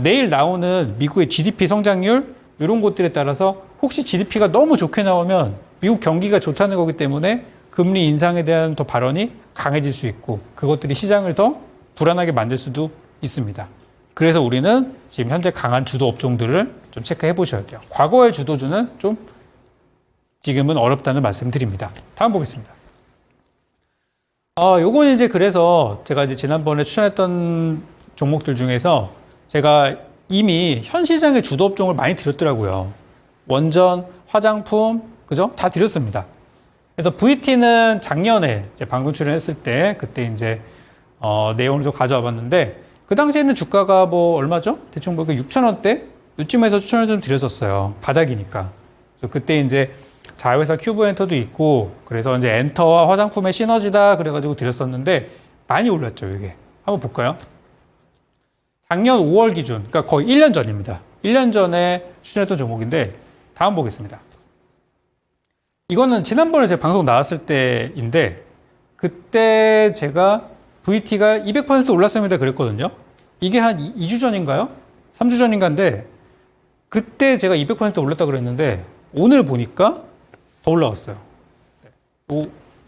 내일 나오는 미국의 GDP 성장률 이런 것들에 따라서 혹시 GDP가 너무 좋게 나오면 미국 경기가 좋다는 거기 때문에 금리 인상에 대한 더 발언이 강해질 수 있고 그것들이 시장을 더 불안하게 만들 수도 있습니다. 그래서 우리는 지금 현재 강한 주도 업종들을 좀 체크해 보셔야 돼요. 과거의 주도주는 좀 지금은 어렵다는 말씀드립니다. 다음 보겠습니다. 요건 이제 그래서 제가 이제 지난번에 추천했던 종목들 중에서 제가 이미 현 시장의 주도 업종을 많이 드렸더라고요. 원전, 화장품, 그죠? 다 드렸습니다. 그래서 VT는 작년에 이제 방송 출연했을 때 그때 이제 내용을 좀 가져와 봤는데 그 당시에는 주가가 뭐 얼마죠? 대충 보니까 6,000원대 요쯤에서 추천을 좀 드렸었어요. 바닥이니까. 그래서 그때 이제 자회사 큐브 엔터도 있고 그래서 이제 엔터와 화장품의 시너지다 그래가지고 드렸었는데 많이 올랐죠 이게. 한번 볼까요? 작년 5월 기준, 그러니까 거의 1년 전입니다. 1년 전에 추천했던 종목인데 다음 보겠습니다. 이거는 지난번에 제 방송 나왔을 때인데 그때 제가 VT가 200% 올랐습니다 그랬거든요. 이게 한 2주 전인가요? 3주 전인가인데 그때 제가 200% 올랐다 그랬는데 오늘 보니까 더 올라왔어요.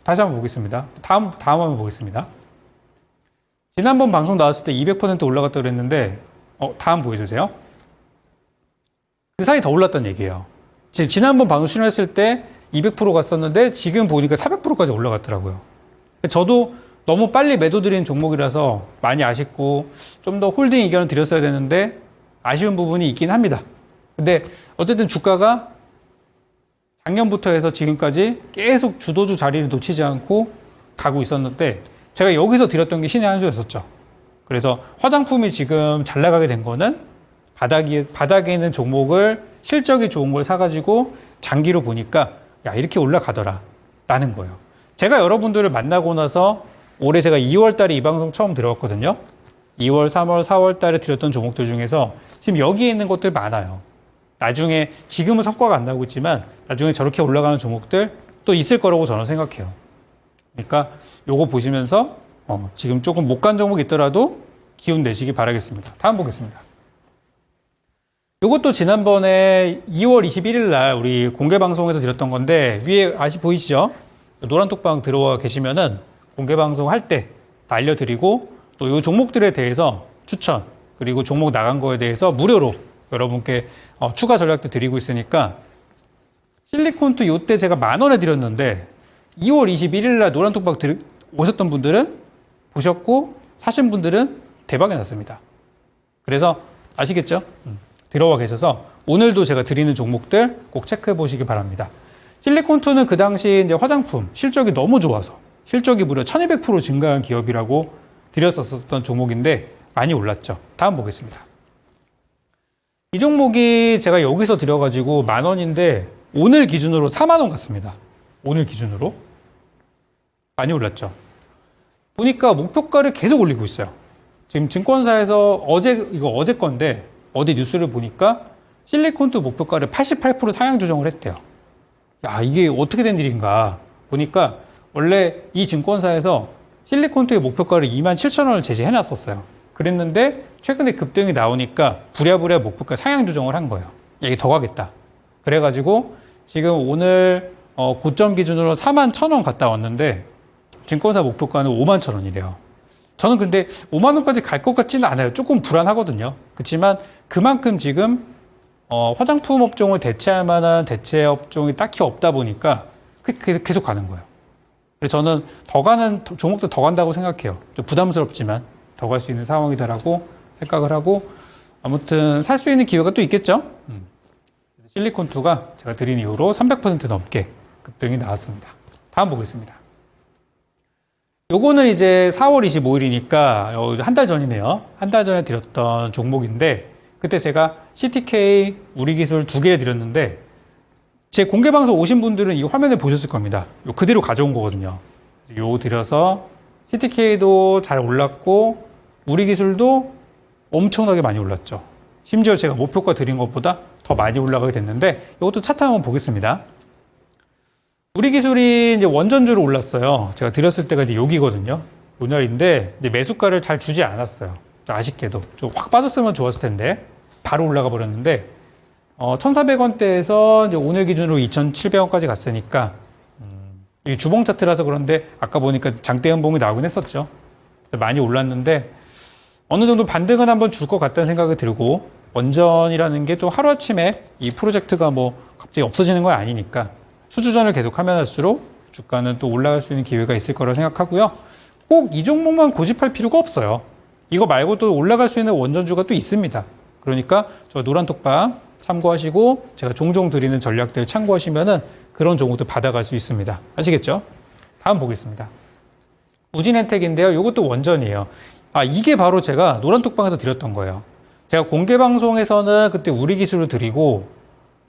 다시 한번 보겠습니다. 다음 한번 보겠습니다. 지난번 방송 나왔을 때 200% 올라갔다 그랬는데 다음 보여주세요. 그 사이 더 올랐다는 얘기예요. 지난번 방송 출연했을 때 200% 갔었는데 지금 보니까 400%까지 올라갔더라고요. 저도 너무 빨리 매도 드린 종목이라서 많이 아쉽고 좀 더 홀딩 의견을 드렸어야 되는데 아쉬운 부분이 있긴 합니다. 근데 어쨌든 주가가 작년부터 해서 지금까지 계속 주도주 자리를 놓치지 않고 가고 있었는데 제가 여기서 드렸던 게 신의 한 수였었죠. 그래서 화장품이 지금 잘 나가게 된 거는 바닥에 있는 종목을 실적이 좋은 걸 사가지고 장기로 보니까 야 이렇게 올라가더라 라는 거예요. 제가 여러분들을 만나고 나서 올해 제가 2월 달에 이 방송 처음 들어왔거든요. 2월, 3월, 4월 달에 드렸던 종목들 중에서 지금 여기에 있는 것들 많아요. 나중에 지금은 성과가 안 나오고 있지만 나중에 저렇게 올라가는 종목들 또 있을 거라고 저는 생각해요. 그러니까 요거 보시면서 지금 조금 못 간 종목 있더라도 기운 내시기 바라겠습니다. 다음 보겠습니다. 요것도 지난번에 2월 21일 날 우리 공개 방송에서 드렸던 건데 위에 보이시죠? 노란 톡방 들어와 계시면은 공개 방송 할 때 알려드리고 또 요 종목들에 대해서 추천 그리고 종목 나간 거에 대해서 무료로 여러분께 추가 전략도 드리고 있으니까 실리콘투 요때 제가 10,000원에 드렸는데 2월 21일 날 노란 톡방 오셨던 분들은 보셨고 사신 분들은 대박이 났습니다. 그래서 아시겠죠? 들어와 계셔서 오늘도 제가 드리는 종목들 꼭 체크해 보시기 바랍니다. 실리콘투는 그 당시 이제 화장품 실적이 너무 좋아서 실적이 무려 1200% 증가한 기업이라고 드렸었던 종목인데 많이 올랐죠. 다음 보겠습니다. 이 종목이 제가 여기서 드려가지고 10,000원인데 오늘 기준으로 40,000원 같습니다. 오늘 기준으로 많이 올랐죠. 보니까 목표가를 계속 올리고 있어요. 지금 증권사에서 어제 건데 어디 뉴스를 보니까 실리콘투 목표가를 88% 상향 조정을 했대요. 야, 이게 어떻게 된 일인가 보니까 원래 이 증권사에서 실리콘투의 목표가를 27,000원을 제시해 놨었어요. 그랬는데 최근에 급등이 나오니까 부랴부랴 목표가 상향 조정을 한 거예요. 이게 더 가겠다. 그래가지고 지금 오늘 고점 기준으로 41,000원 갔다 왔는데 증권사 목표가는 51,000원이래요. 저는 근데 5만 원까지 갈 것 같지는 않아요. 조금 불안하거든요. 그렇지만 그만큼 지금 화장품 업종을 대체할 만한 대체 업종이 딱히 없다 보니까 계속 가는 거예요. 그래서 저는 더 가는 종목도 더 간다고 생각해요. 좀 부담스럽지만 더 갈 수 있는 상황이다라고 생각을 하고 아무튼 살 수 있는 기회가 또 있겠죠. 실리콘2가 제가 드린 이후로 300% 넘게 급등이 나왔습니다. 다음 보겠습니다. 요거는 이제 4월 25일이니까 한 달 전이네요. 한 달 전에 드렸던 종목인데 그때 제가 CTK 우리기술 2개를 드렸는데 제 공개방송 오신 분들은 이 화면을 보셨을 겁니다. 요 그대로 가져온 거거든요. 요 드려서 CTK도 잘 올랐고 우리기술도 엄청나게 많이 올랐죠. 심지어 제가 목표가 드린 것보다 더 많이 올라가게 됐는데 이것도 차트 한번 보겠습니다. 우리기술이 이제 원전주로 올랐어요. 제가 드렸을 때가 이제 여기거든요. 요 날인데 이제 매수가를 잘 주지 않았어요. 아쉽게도 좀 확 빠졌으면 좋았을 텐데 바로 올라가 버렸는데 1,400원대에서 이제 오늘 기준으로 2,700원까지 갔으니까 이게 주봉 차트라서 그런데 아까 보니까 장대 연봉이 나오긴 했었죠. 많이 올랐는데 어느 정도 반등은 한번 줄 것 같다는 생각이 들고 원전이라는 게 또 하루아침에 이 프로젝트가 뭐 갑자기 없어지는 건 아니니까 수주전을 계속하면 할수록 주가는 또 올라갈 수 있는 기회가 있을 거라고 생각하고요. 꼭 이 종목만 고집할 필요가 없어요. 이거 말고도 올라갈 수 있는 원전주가 또 있습니다. 그러니까 저 노란톡방 참고하시고 제가 종종 드리는 전략들 참고하시면은 그런 종목도 받아갈 수 있습니다. 아시겠죠? 다음 보겠습니다. 우진엔텍인데요. 이것도 원전이에요. 이게 바로 제가 노란톡방에서 드렸던 거예요. 제가 공개방송에서는 그때 우리기술을 드리고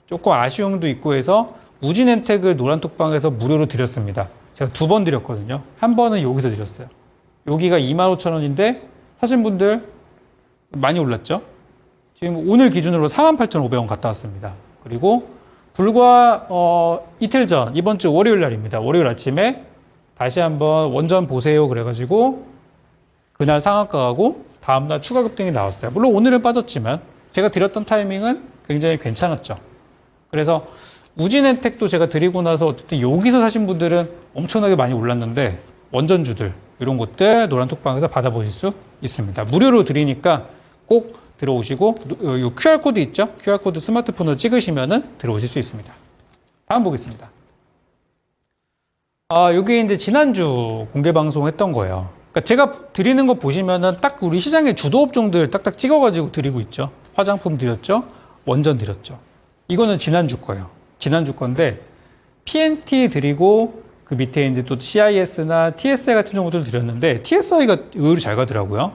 조금 아쉬움도 있고 해서 우진엔텍을 노란톡방에서 무료로 드렸습니다. 제가 2번 드렸거든요. 한 번은 여기서 드렸어요. 여기가 25,000원인데 사신 분들 많이 올랐죠? 지금 오늘 기준으로 48,500원 갔다 왔습니다. 그리고 불과 이틀 전 이번 주 월요일 날입니다. 월요일 아침에 다시 한번 원전 보세요 그래가지고 그날 상한가하고 다음날 추가 급등이 나왔어요. 물론 오늘은 빠졌지만 제가 드렸던 타이밍은 굉장히 괜찮았죠. 그래서 우진엔텍도 제가 드리고 나서 어쨌든 여기서 사신 분들은 엄청나게 많이 올랐는데 원전주들 이런 것들 노란톡방에서 받아보실 수 있습니다. 무료로 드리니까 꼭 들어오시고 이 QR코드 있죠? QR코드 스마트폰으로 찍으시면은 들어오실 수 있습니다. 다음 보겠습니다. 여기 이제 지난주 공개 방송했던 거예요. 그러니까 제가 드리는 거 보시면은 딱 우리 시장의 주도 업종들 딱딱 찍어가지고 드리고 있죠. 화장품 드렸죠? 원전 드렸죠. 이거는 지난주 거예요. 지난주 건데 PNT 드리고 그 밑에 이제 또 CIS나 TSI 같은 종목들 드렸는데 TSI가 의외로 잘 가더라고요.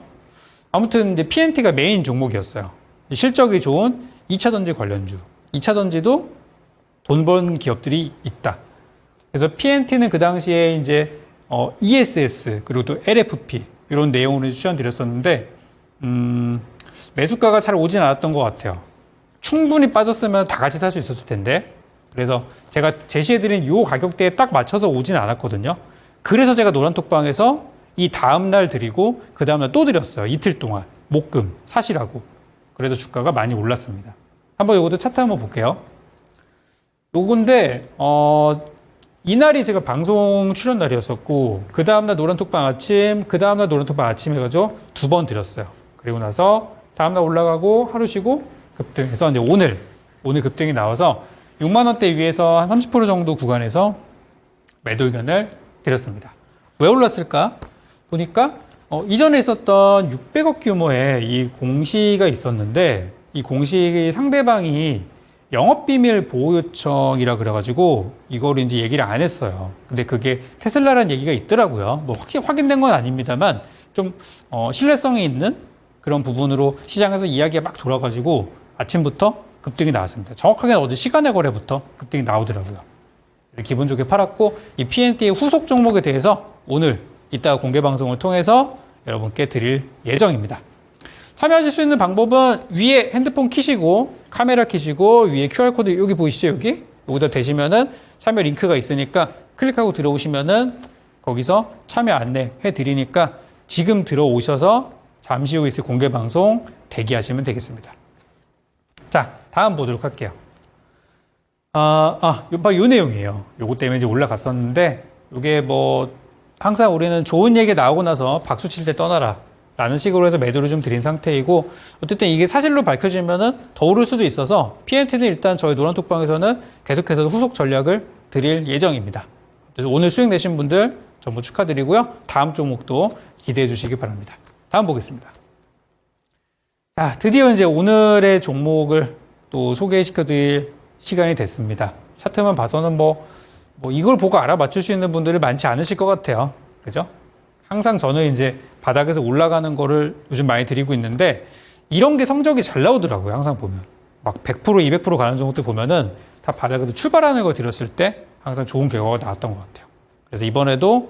아무튼 이제 PNT가 메인 종목이었어요. 실적이 좋은 2차 전지 관련주. 2차 전지도 돈 번 기업들이 있다. 그래서 PNT는 그 당시에 이제 ESS 그리고 또 LFP 이런 내용으로 추천드렸었는데 매수가가 잘 오진 않았던 것 같아요. 충분히 빠졌으면 다 같이 살 수 있었을 텐데 그래서 제가 제시해드린 이 가격대에 딱 맞춰서 오진 않았거든요. 그래서 제가 노란톡방에서 이 다음날 드리고 그 다음날 또 드렸어요. 이틀 동안 목금 사시라고. 그래서 주가가 많이 올랐습니다. 한번 이것도 차트 한번 볼게요. 요건데 이날이 제가 방송 출연 날이었었고 그 다음날 노란톡방 아침 그 다음날 노란톡방 아침 해가지고 2번 드렸어요. 그리고 나서 다음날 올라가고 하루 쉬고 급등해서 이제 오늘 급등이 나와서 6만 원대 위에서 한 30% 정도 구간에서 매도 의견을 드렸습니다. 왜 올랐을까? 보니까 이전에 있었던 600억 규모의 이 공시가 있었는데 이 공시 상대방이 영업비밀 보호 요청이라 그래가지고 이거를 이제 얘기를 안 했어요. 근데 그게 테슬라라는 얘기가 있더라고요. 뭐 확인된 건 아닙니다만 좀 신뢰성이 있는 그런 부분으로 시장에서 이야기가 막 돌아가지고 아침부터 급등이 나왔습니다. 정확하게는 어제 시간의 거래부터 급등이 나오더라고요. 기분 좋게 팔았고 이 PNT의 후속 종목에 대해서 오늘 이따가 공개 방송을 통해서 여러분께 드릴 예정입니다. 참여하실 수 있는 방법은 위에 핸드폰 키시고 카메라 키시고 위에 QR코드 여기 보이시죠? 여기다 대시면은 참여 링크가 있으니까 클릭하고 들어오시면은 거기서 참여 안내해 드리니까 지금 들어오셔서 잠시 후에 있을 공개 방송 대기하시면 되겠습니다. 자, 다음 보도록 할게요. 바로 요 내용이에요. 요거 때문에 이제 올라갔었는데, 요게 뭐, 항상 우리는 좋은 얘기 나오고 나서 박수 칠 때 떠나라. 라는 식으로 해서 매도를 좀 드린 상태이고, 어쨌든 이게 사실로 밝혀지면은 더 오를 수도 있어서, PNT는 일단 저희 노란톡방에서는 계속해서 후속 전략을 드릴 예정입니다. 그래서 오늘 수익 내신 분들 전부 축하드리고요. 다음 종목도 기대해 주시기 바랍니다. 다음 보겠습니다. 자, 드디어 이제 오늘의 종목을 또 소개시켜 드릴 시간이 됐습니다. 차트만 봐서는 뭐 이걸 보고 알아맞힐 수 있는 분들이 많지 않으실 것 같아요. 그죠? 항상 저는 이제 바닥에서 올라가는 거를 요즘 많이 드리고 있는데 이런 게 성적이 잘 나오더라고요. 항상 보면. 막 100%, 200% 가는 종목들 보면은 다 바닥에서 출발하는 거 드렸을 때 항상 좋은 결과가 나왔던 것 같아요. 그래서 이번에도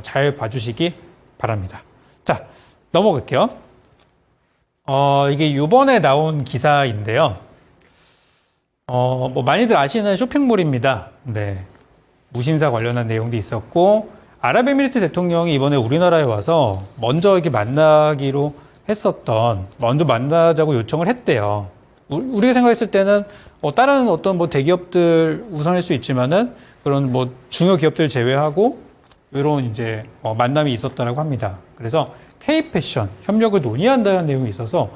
잘 봐주시기 바랍니다. 자, 넘어갈게요. 이게 요번에 나온 기사인데요. 뭐 많이들 아시는 쇼핑몰입니다. 네. 무신사 관련한 내용도 있었고, 아랍에미리트 대통령이 이번에 우리나라에 와서 먼저 이렇게 만나기로 먼저 만나자고 요청을 했대요. 우리가 생각했을 때는 다른 어떤 뭐 대기업들 우선일 수 있지만은 그런 뭐 중요 기업들 제외하고 이런 이제 만남이 있었다라고 합니다. 그래서 K-패션 협력을 논의한다는 내용이 있어서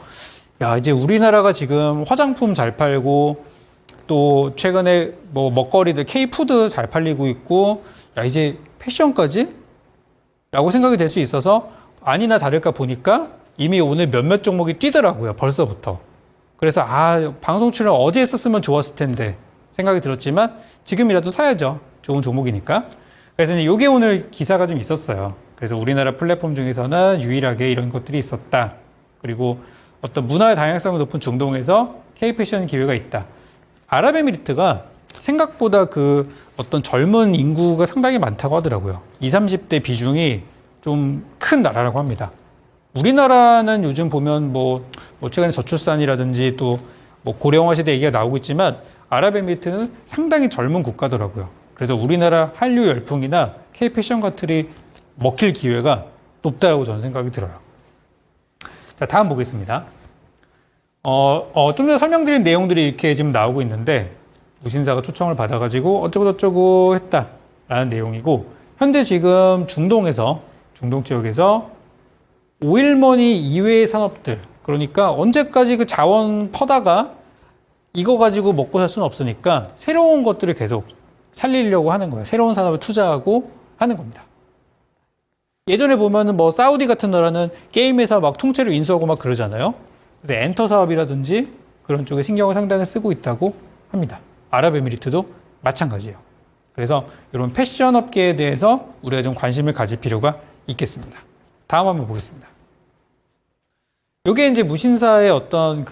야, 이제 우리나라가 지금 화장품 잘 팔고 또 최근에 뭐 먹거리들 K-푸드 잘 팔리고 있고 야, 이제 패션까지? 라고 생각이 될 수 있어서 아니나 다를까 보니까 이미 오늘 몇몇 종목이 뛰더라고요. 벌써부터. 그래서 방송 출연 어제 했었으면 좋았을 텐데 생각이 들었지만 지금이라도 사야죠. 좋은 종목이니까. 그래서 이게 오늘 기사가 좀 있었어요. 그래서 우리나라 플랫폼 중에서는 유일하게 이런 것들이 있었다. 그리고 어떤 문화의 다양성이 높은 중동에서 K-패션 기회가 있다. 아랍에미리트가 생각보다 그 어떤 젊은 인구가 상당히 많다고 하더라고요. 20, 30대 비중이 좀 큰 나라라고 합니다. 우리나라는 요즘 보면 뭐 최근에 저출산이라든지 또 뭐 고령화 시대 얘기가 나오고 있지만 아랍에미리트는 상당히 젊은 국가더라고요. 그래서 우리나라 한류 열풍이나 K-패션 같은 먹힐 기회가 높다고 저는 생각이 들어요. 자, 다음 보겠습니다. 좀 전에 설명드린 내용들이 이렇게 지금 나오고 있는데 무신사가 초청을 받아가지고 어쩌고 했다라는 내용이고 현재 지금 중동 지역에서 오일머니 이외의 산업들 그러니까 언제까지 그 자원 퍼다가 이거 가지고 먹고 살 수는 없으니까 새로운 것들을 계속 살리려고 하는 거예요. 새로운 산업에 투자하고 하는 겁니다. 예전에 보면은 뭐 사우디 같은 나라는 게임회사 막 통째로 인수하고 막 그러잖아요. 그래서 엔터 사업이라든지 그런 쪽에 신경을 상당히 쓰고 있다고 합니다. 아랍에미리트도 마찬가지예요. 그래서 이런 패션 업계에 대해서 우리가 좀 관심을 가질 필요가 있겠습니다. 다음 한번 보겠습니다. 이게 이제 무신사의 어떤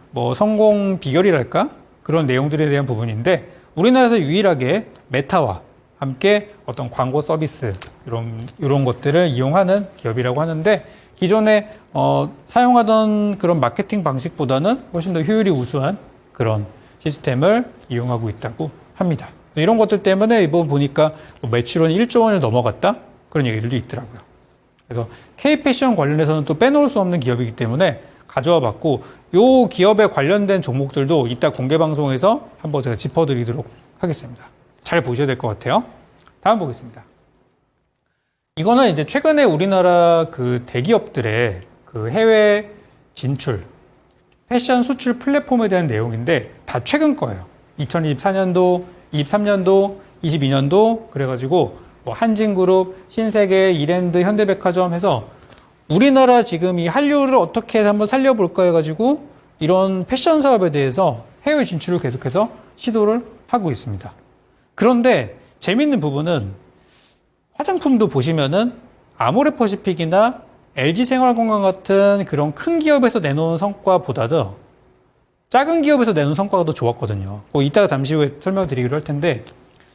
뭐 성공 비결이랄까? 그런 내용들에 대한 부분인데 우리나라에서 유일하게 메타와 함께 어떤 광고 서비스 이런 것들을 이용하는 기업이라고 하는데 기존에 사용하던 그런 마케팅 방식보다는 훨씬 더 효율이 우수한 그런 시스템을 이용하고 있다고 합니다. 이런 것들 때문에 이번 보니까 매출은 1조 원을 넘어갔다? 그런 얘기들도 있더라고요. 그래서 K-패션 관련해서는 또 빼놓을 수 없는 기업이기 때문에 가져와 봤고 이 기업에 관련된 종목들도 이따 공개 방송에서 한번 제가 짚어드리도록 하겠습니다. 잘 보셔야 될 것 같아요. 다음 보겠습니다. 이거는 이제 최근에 우리나라 그 대기업들의 그 해외 진출, 패션 수출 플랫폼에 대한 내용인데 다 최근 거예요. 2024년도, 23년도, 22년도 그래가지고 뭐 한진그룹, 신세계, 이랜드, 현대백화점 해서 우리나라 지금 이 한류를 어떻게 해서 한번 살려볼까 해가지고 이런 패션 사업에 대해서 해외 진출을 계속해서 시도를 하고 있습니다. 그런데 재밌는 부분은 화장품도 보시면은 아모레퍼시픽이나 LG생활건강 같은 그런 큰 기업에서 내놓은 성과보다도 작은 기업에서 내놓은 성과가 더 좋았거든요. 이따가 잠시 후에 설명드리기로 할 텐데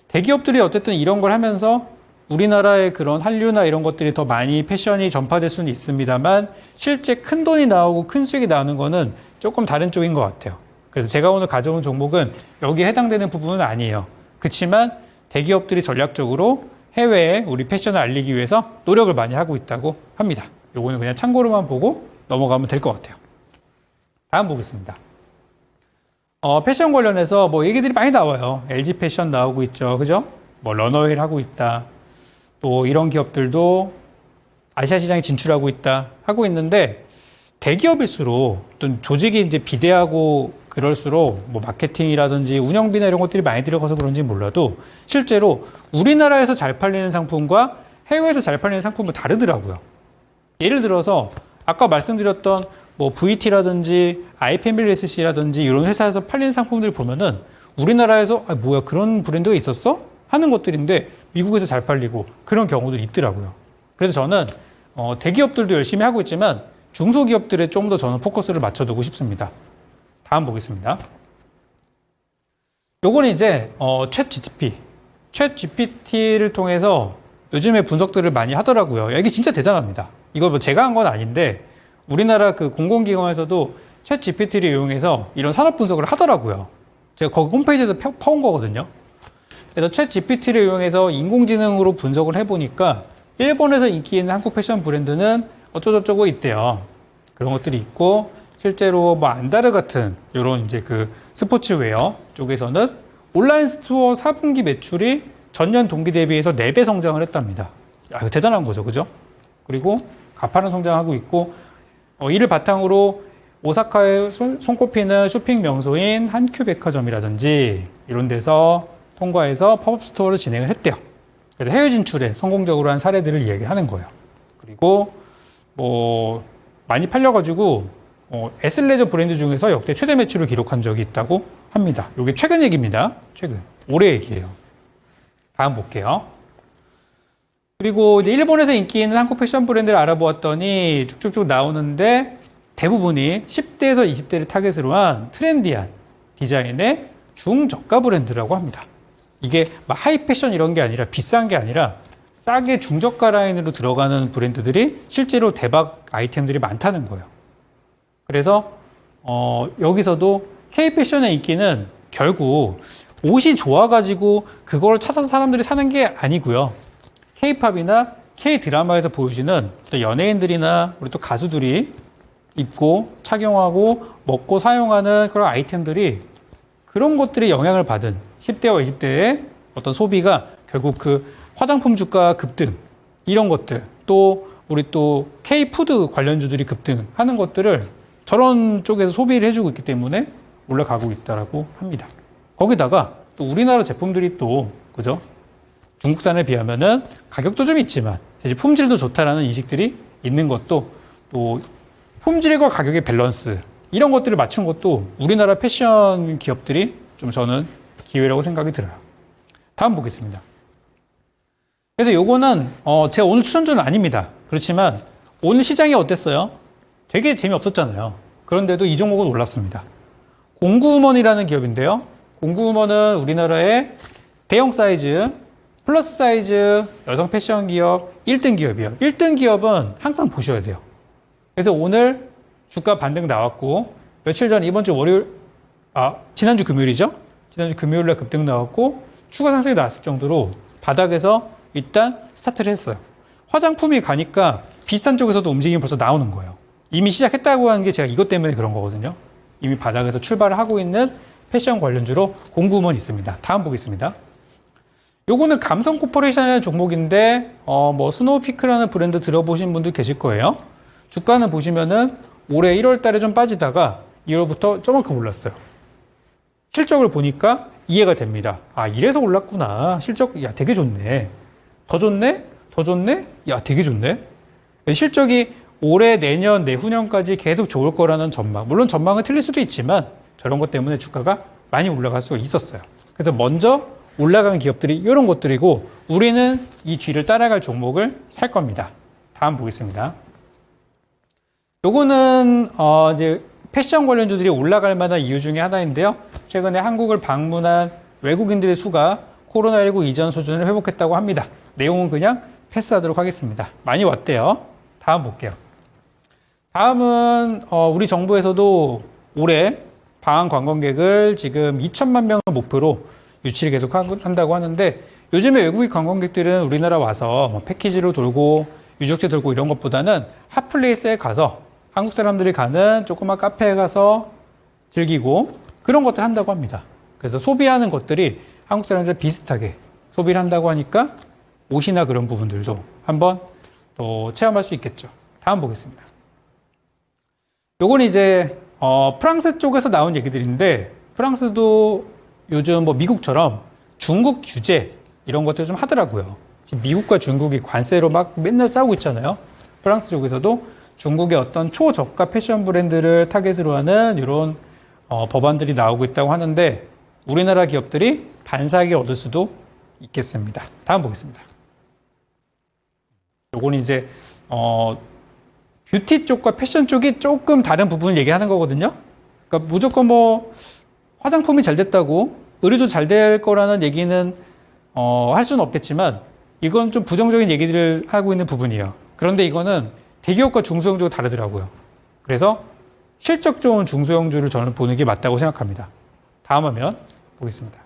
대기업들이 어쨌든 이런 걸 하면서 우리나라의 그런 한류나 이런 것들이 더 많이 패션이 전파될 수는 있습니다만 실제 큰 돈이 나오고 큰 수익이 나오는 거는 조금 다른 쪽인 것 같아요. 그래서 제가 오늘 가져온 종목은 여기에 해당되는 부분은 아니에요. 그렇지만 대기업들이 전략적으로 해외에 우리 패션을 알리기 위해서 노력을 많이 하고 있다고 합니다. 요거는 그냥 참고로만 보고 넘어가면 될 것 같아요. 다음 보겠습니다. 패션 관련해서 뭐 얘기들이 많이 나와요. LG 패션 나오고 있죠. 그죠? 뭐 러너웨이를 하고 있다. 또 이런 기업들도 아시아 시장에 진출하고 있다. 하고 있는데 대기업일수록 어떤 조직이 이제 비대하고 그럴수록 뭐 마케팅이라든지 운영비나 이런 것들이 많이 들어가서 그런지 몰라도 실제로 우리나라에서 잘 팔리는 상품과 해외에서 잘 팔리는 상품은 다르더라고요. 예를 들어서 아까 말씀드렸던 뭐 VT라든지 iFamilySC라든지 이런 회사에서 팔리는 상품들을 보면은 우리나라에서 뭐야 그런 브랜드가 있었어? 하는 것들인데 미국에서 잘 팔리고 그런 경우들이 있더라고요. 그래서 저는 대기업들도 열심히 하고 있지만 중소기업들에 좀 더 저는 포커스를 맞춰두고 싶습니다. 다음 보겠습니다. 요거는 이제 챗 GPT를 통해서 요즘에 분석들을 많이 하더라고요. 이게 진짜 대단합니다. 이거 뭐 제가 한 건 아닌데 우리나라 그 공공기관에서도 챗 GPT를 이용해서 이런 산업 분석을 하더라고요. 제가 거기 홈페이지에서 퍼온 거거든요. 그래서 챗 GPT를 이용해서 인공지능으로 분석을 해보니까 일본에서 인기 있는 한국 패션 브랜드는 어쩌고저쩌고 있대요. 그런 것들이 있고 실제로 뭐 안다르 같은 이런 이제 그 스포츠웨어 쪽에서는 온라인 스토어 4분기 매출이 전년 동기 대비해서 4배 성장을 했답니다. 야, 이거 대단한 거죠. 그죠? 그리고 가파른 성장하고 있고 이를 바탕으로 오사카에 손꼽히는 쇼핑 명소인 한큐 백화점이라든지 이런 데서 통과해서 팝업 스토어를 진행을 했대요. 그래서 해외 진출에 성공적으로 한 사례들을 이야기하는 거예요. 그리고 뭐 많이 팔려가지고 에슬레저 브랜드 중에서 역대 최대 매출을 기록한 적이 있다고 합니다. 이게 최근 얘기입니다. 최근 올해 얘기예요. 다음 볼게요. 그리고 이제 일본에서 인기 있는 한국 패션 브랜드를 알아보았더니 쭉쭉쭉 나오는데 대부분이 10대에서 20대를 타겟으로 한 트렌디한 디자인의 중저가 브랜드라고 합니다. 이게 막 하이 패션 이런 게 아니라 비싼 게 아니라 싸게 중저가 라인으로 들어가는 브랜드들이 실제로 대박 아이템들이 많다는 거예요. 그래서 여기서도 K-패션의 인기는 결국 옷이 좋아가지고 그걸 찾아서 사람들이 사는 게 아니고요. K-팝이나 K-드라마에서 보여지는 또 연예인들이나 우리 또 가수들이 입고 착용하고 먹고 사용하는 그런 아이템들이 그런 것들이 영향을 받은 10대와 20대의 어떤 소비가 결국 그 화장품 주가 급등 이런 것들 또 우리 또 K-푸드 관련주들이 급등하는 것들을 저런 쪽에서 소비를 해주고 있기 때문에 올라가고 있다라고 합니다. 거기다가 또 우리나라 제품들이 또 그죠? 중국산에 비하면은 가격도 좀 있지만 대신 품질도 좋다라는 인식들이 있는 것도 또 품질과 가격의 밸런스 이런 것들을 맞춘 것도 우리나라 패션 기업들이 좀 저는 기회라고 생각이 들어요. 다음 보겠습니다. 그래서 요거는 제가 오늘 추천주는 아닙니다. 그렇지만 오늘 시장이 어땠어요? 되게 재미없었잖아요. 그런데도 이 종목은 올랐습니다. 공구먼이라는 기업인데요. 공구먼은 우리나라의 대형 사이즈, 플러스 사이즈 여성 패션 기업 1등 기업이에요. 1등 기업은 항상 보셔야 돼요. 그래서 오늘 주가 반등 나왔고 며칠 전 이번 주 월요일, 지난주 금요일이죠. 지난주 금요일날 급등 나왔고 추가 상승이 나왔을 정도로 바닥에서 일단 스타트를 했어요. 화장품이 가니까 비슷한 쪽에서도 움직임이 벌써 나오는 거예요. 이미 시작했다고 하는 게 제가 이것 때문에 그런 거거든요. 이미 바닥에서 출발을 하고 있는 패션 관련주로 공구먼 있습니다. 다음 보겠습니다. 요거는 감성 코퍼레이션이라는 종목인데 뭐 스노우피크라는 브랜드 들어보신 분들 계실 거예요. 주가는 보시면은 올해 1월 달에 좀 빠지다가 2월부터 조금씩 올랐어요. 실적을 보니까 이해가 됩니다. 이래서 올랐구나. 실적, 야, 되게 좋네. 더 좋네? 더 좋네? 야, 되게 좋네. 실적이 올해, 내년, 내후년까지 계속 좋을 거라는 전망. 물론 전망은 틀릴 수도 있지만 저런 것 때문에 주가가 많이 올라갈 수가 있었어요. 그래서 먼저 올라간 기업들이 이런 것들이고 우리는 이 뒤를 따라갈 종목을 살 겁니다. 다음 보겠습니다. 요거는 이제 패션 관련주들이 올라갈 만한 이유 중에 하나인데요. 최근에 한국을 방문한 외국인들의 수가 코로나19 이전 수준을 회복했다고 합니다. 내용은 그냥 패스하도록 하겠습니다. 많이 왔대요. 다음 볼게요. 다음은 우리 정부에서도 올해 방한 관광객을 지금 2천만 명을 목표로 유치를 계속 한다고 하는데 요즘에 외국인 관광객들은 우리나라 와서 뭐 패키지로 돌고 유적지 돌고 이런 것보다는 핫플레이스에 가서 한국 사람들이 가는 조그만 카페에 가서 즐기고 그런 것들 한다고 합니다. 그래서 소비하는 것들이 한국 사람들 비슷하게 소비를 한다고 하니까 옷이나 그런 부분들도 한번 또 체험할 수 있겠죠. 다음 보겠습니다. 요건 이제 프랑스 쪽에서 나온 얘기들인데 프랑스도 요즘 뭐 미국처럼 중국 규제 이런 것들 좀 하더라고요. 지금 미국과 중국이 관세로 막 맨날 싸우고 있잖아요. 프랑스 쪽에서도 중국의 어떤 초저가 패션 브랜드를 타겟으로 하는 이런 법안들이 나오고 있다고 하는데 우리나라 기업들이 반사하게 얻을 수도 있겠습니다. 다음 보겠습니다. 요건 이제 뷰티 쪽과 패션 쪽이 조금 다른 부분을 얘기하는 거거든요. 그러니까 무조건 뭐 화장품이 잘 됐다고 의류도 잘 될 거라는 얘기는 할 수는 없겠지만 이건 좀 부정적인 얘기들을 하고 있는 부분이에요. 그런데 이거는 대기업과 중소형주가 다르더라고요. 그래서 실적 좋은 중소형주를 저는 보는 게 맞다고 생각합니다. 다음 화면 보겠습니다.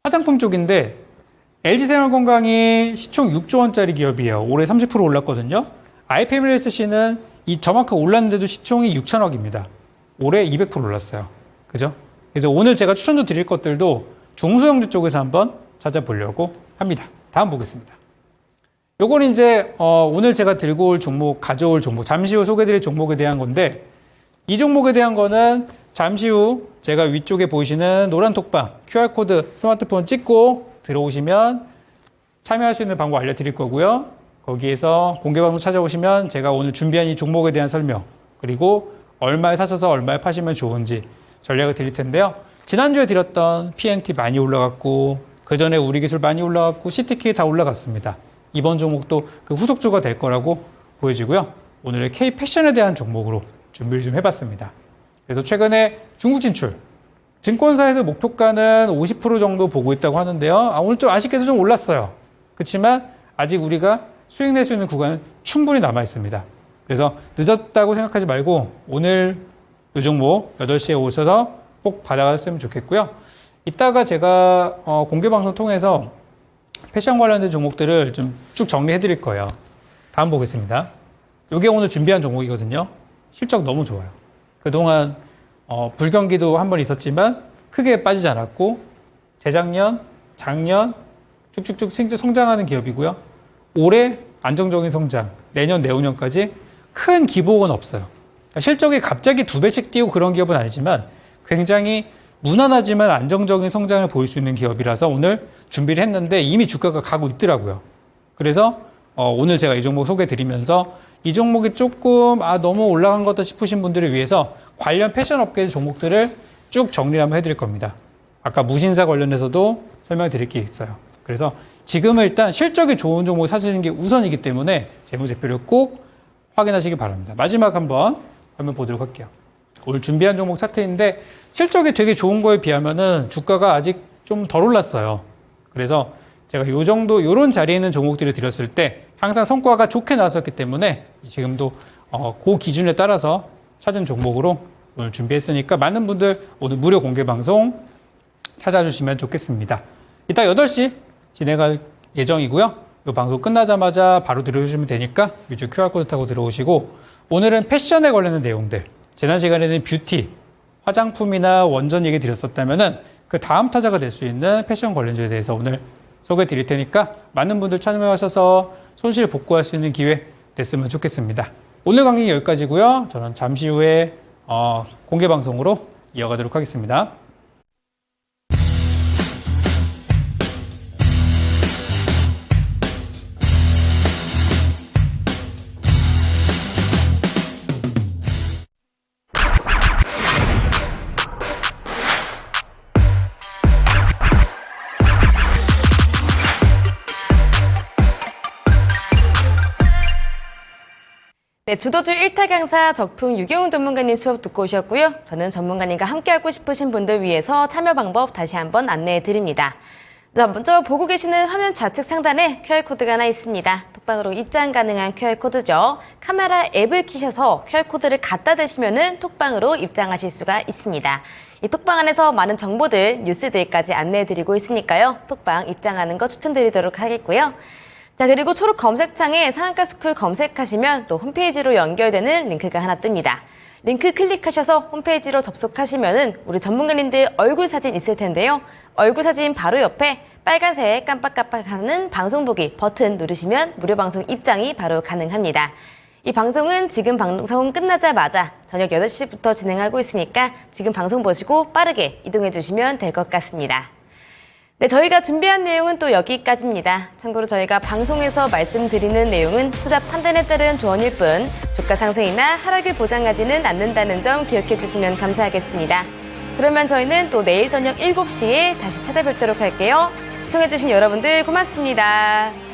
화장품 쪽인데 LG생활건강이 시총 6조 원짜리 기업이에요. 올해 30% 올랐거든요. 아이패밀리SC는 이 저만큼 올랐는데도 시총이 6천억입니다. 올해 200% 올랐어요. 그죠? 그래서 오늘 제가 추천도 드릴 것들도 중소형주 쪽에서 한번 찾아보려고 합니다. 다음 보겠습니다. 요건 이제 오늘 제가 들고 올 종목, 가져올 종목, 잠시 후 소개드릴 종목에 대한 건데 이 종목에 대한 거는 잠시 후 제가 위쪽에 보이시는 노란 톡방 QR코드 스마트폰 찍고 들어오시면 참여할 수 있는 방법 알려드릴 거고요. 거기에서 공개방송 찾아오시면 제가 오늘 준비한 이 종목에 대한 설명 그리고 얼마에 사셔서 얼마에 파시면 좋은지 전략을 드릴 텐데요. 지난주에 드렸던 PNT 많이 올라갔고 그 전에 우리 기술 많이 올라갔고 CTK 다 올라갔습니다. 이번 종목도 그 후속주가 될 거라고 보여지고요. 오늘의 K 패션에 대한 종목으로 준비를 좀 해봤습니다. 그래서 최근에 중국 진출 증권사에서 목표가는 50% 정도 보고 있다고 하는데요. 오늘 좀 아쉽게도 좀 올랐어요. 그렇지만 아직 우리가 수익 낼 수 있는 구간은 충분히 남아 있습니다. 그래서 늦었다고 생각하지 말고 오늘 이 종목 8시에 오셔서 꼭 받아갔으면 좋겠고요. 이따가 제가 공개방송 통해서 패션 관련된 종목들을 좀 쭉 정리해 드릴 거예요. 다음 보겠습니다. 이게 오늘 준비한 종목이거든요. 실적 너무 좋아요. 그동안 불경기도 한 번 있었지만 크게 빠지지 않았고 재작년, 작년 쭉쭉쭉 성장하는 기업이고요. 올해 안정적인 성장, 내년, 내후년까지 큰 기복은 없어요. 실적이 갑자기 2배씩 뛰고 그런 기업은 아니지만 굉장히 무난하지만 안정적인 성장을 보일 수 있는 기업이라서 오늘 준비를 했는데 이미 주가가 가고 있더라고요. 그래서 오늘 제가 이 종목 소개해 드리면서 이 종목이 조금 너무 올라간 것 같다 싶으신 분들을 위해서 관련 패션 업계 종목들을 쭉 정리를 한번 해드릴 겁니다. 아까 무신사 관련해서도 설명해 드릴 게 있어요. 그래서 지금은 일단 실적이 좋은 종목을 사시는 게 우선이기 때문에 재무제표를 꼭 확인하시기 바랍니다. 마지막 한번 화면 보도록 할게요. 오늘 준비한 종목 차트인데 실적이 되게 좋은 거에 비하면은 주가가 아직 좀 덜 올랐어요. 그래서 제가 요 정도 요런 자리에 있는 종목들을 드렸을 때 항상 성과가 좋게 나왔었기 때문에 지금도 그 기준에 따라서 찾은 종목으로 오늘 준비했으니까 많은 분들 오늘 무료 공개 방송 찾아주시면 좋겠습니다. 이따 8시 진행할 예정이고요. 이 방송 끝나자마자 바로 들어오시면 되니까 위쪽 QR코드 타고 들어오시고 오늘은 패션에 관련된 내용들 지난 시간에는 뷰티, 화장품이나 원전 얘기 드렸었다면은 그 다음 타자가 될 수 있는 패션 관련주에 대해서 오늘 소개해 드릴 테니까 많은 분들 참여하셔서 손실 복구할 수 있는 기회 됐으면 좋겠습니다. 오늘 강의는 여기까지고요. 저는 잠시 후에 공개 방송으로 이어가도록 하겠습니다. 네, 주도주 1타 강사 적풍 유경훈 전문가님 수업 듣고 오셨고요. 저는 전문가님과 함께하고 싶으신 분들 위해서 참여 방법 다시 한번 안내해 드립니다. 자, 먼저 보고 계시는 화면 좌측 상단에 QR코드가 하나 있습니다. 톡방으로 입장 가능한 QR코드죠. 카메라 앱을 키셔서 QR코드를 갖다 대시면은 톡방으로 입장하실 수가 있습니다. 이 톡방 안에서 많은 정보들, 뉴스들까지 안내해 드리고 있으니까요. 톡방 입장하는 거 추천드리도록 하겠고요. 자, 그리고 초록 검색창에 상한가 스쿨 검색하시면 또 홈페이지로 연결되는 링크가 하나 뜹니다. 링크 클릭하셔서 홈페이지로 접속하시면은 우리 전문가님들 얼굴 사진 있을 텐데요. 얼굴 사진 바로 옆에 빨간색 깜빡깜빡하는 방송 보기 버튼 누르시면 무료 방송 입장이 바로 가능합니다. 이 방송은 지금 방송 끝나자마자 저녁 8시부터 진행하고 있으니까 지금 방송 보시고 빠르게 이동해 주시면 될 것 같습니다. 네, 저희가 준비한 내용은 또 여기까지입니다. 참고로 저희가 방송에서 말씀드리는 내용은 투자 판단에 따른 조언일 뿐 주가 상승이나 하락을 보장하지는 않는다는 점 기억해 주시면 감사하겠습니다. 그러면 저희는 또 내일 저녁 7시에 다시 찾아뵙도록 할게요. 시청해 주신 여러분들 고맙습니다.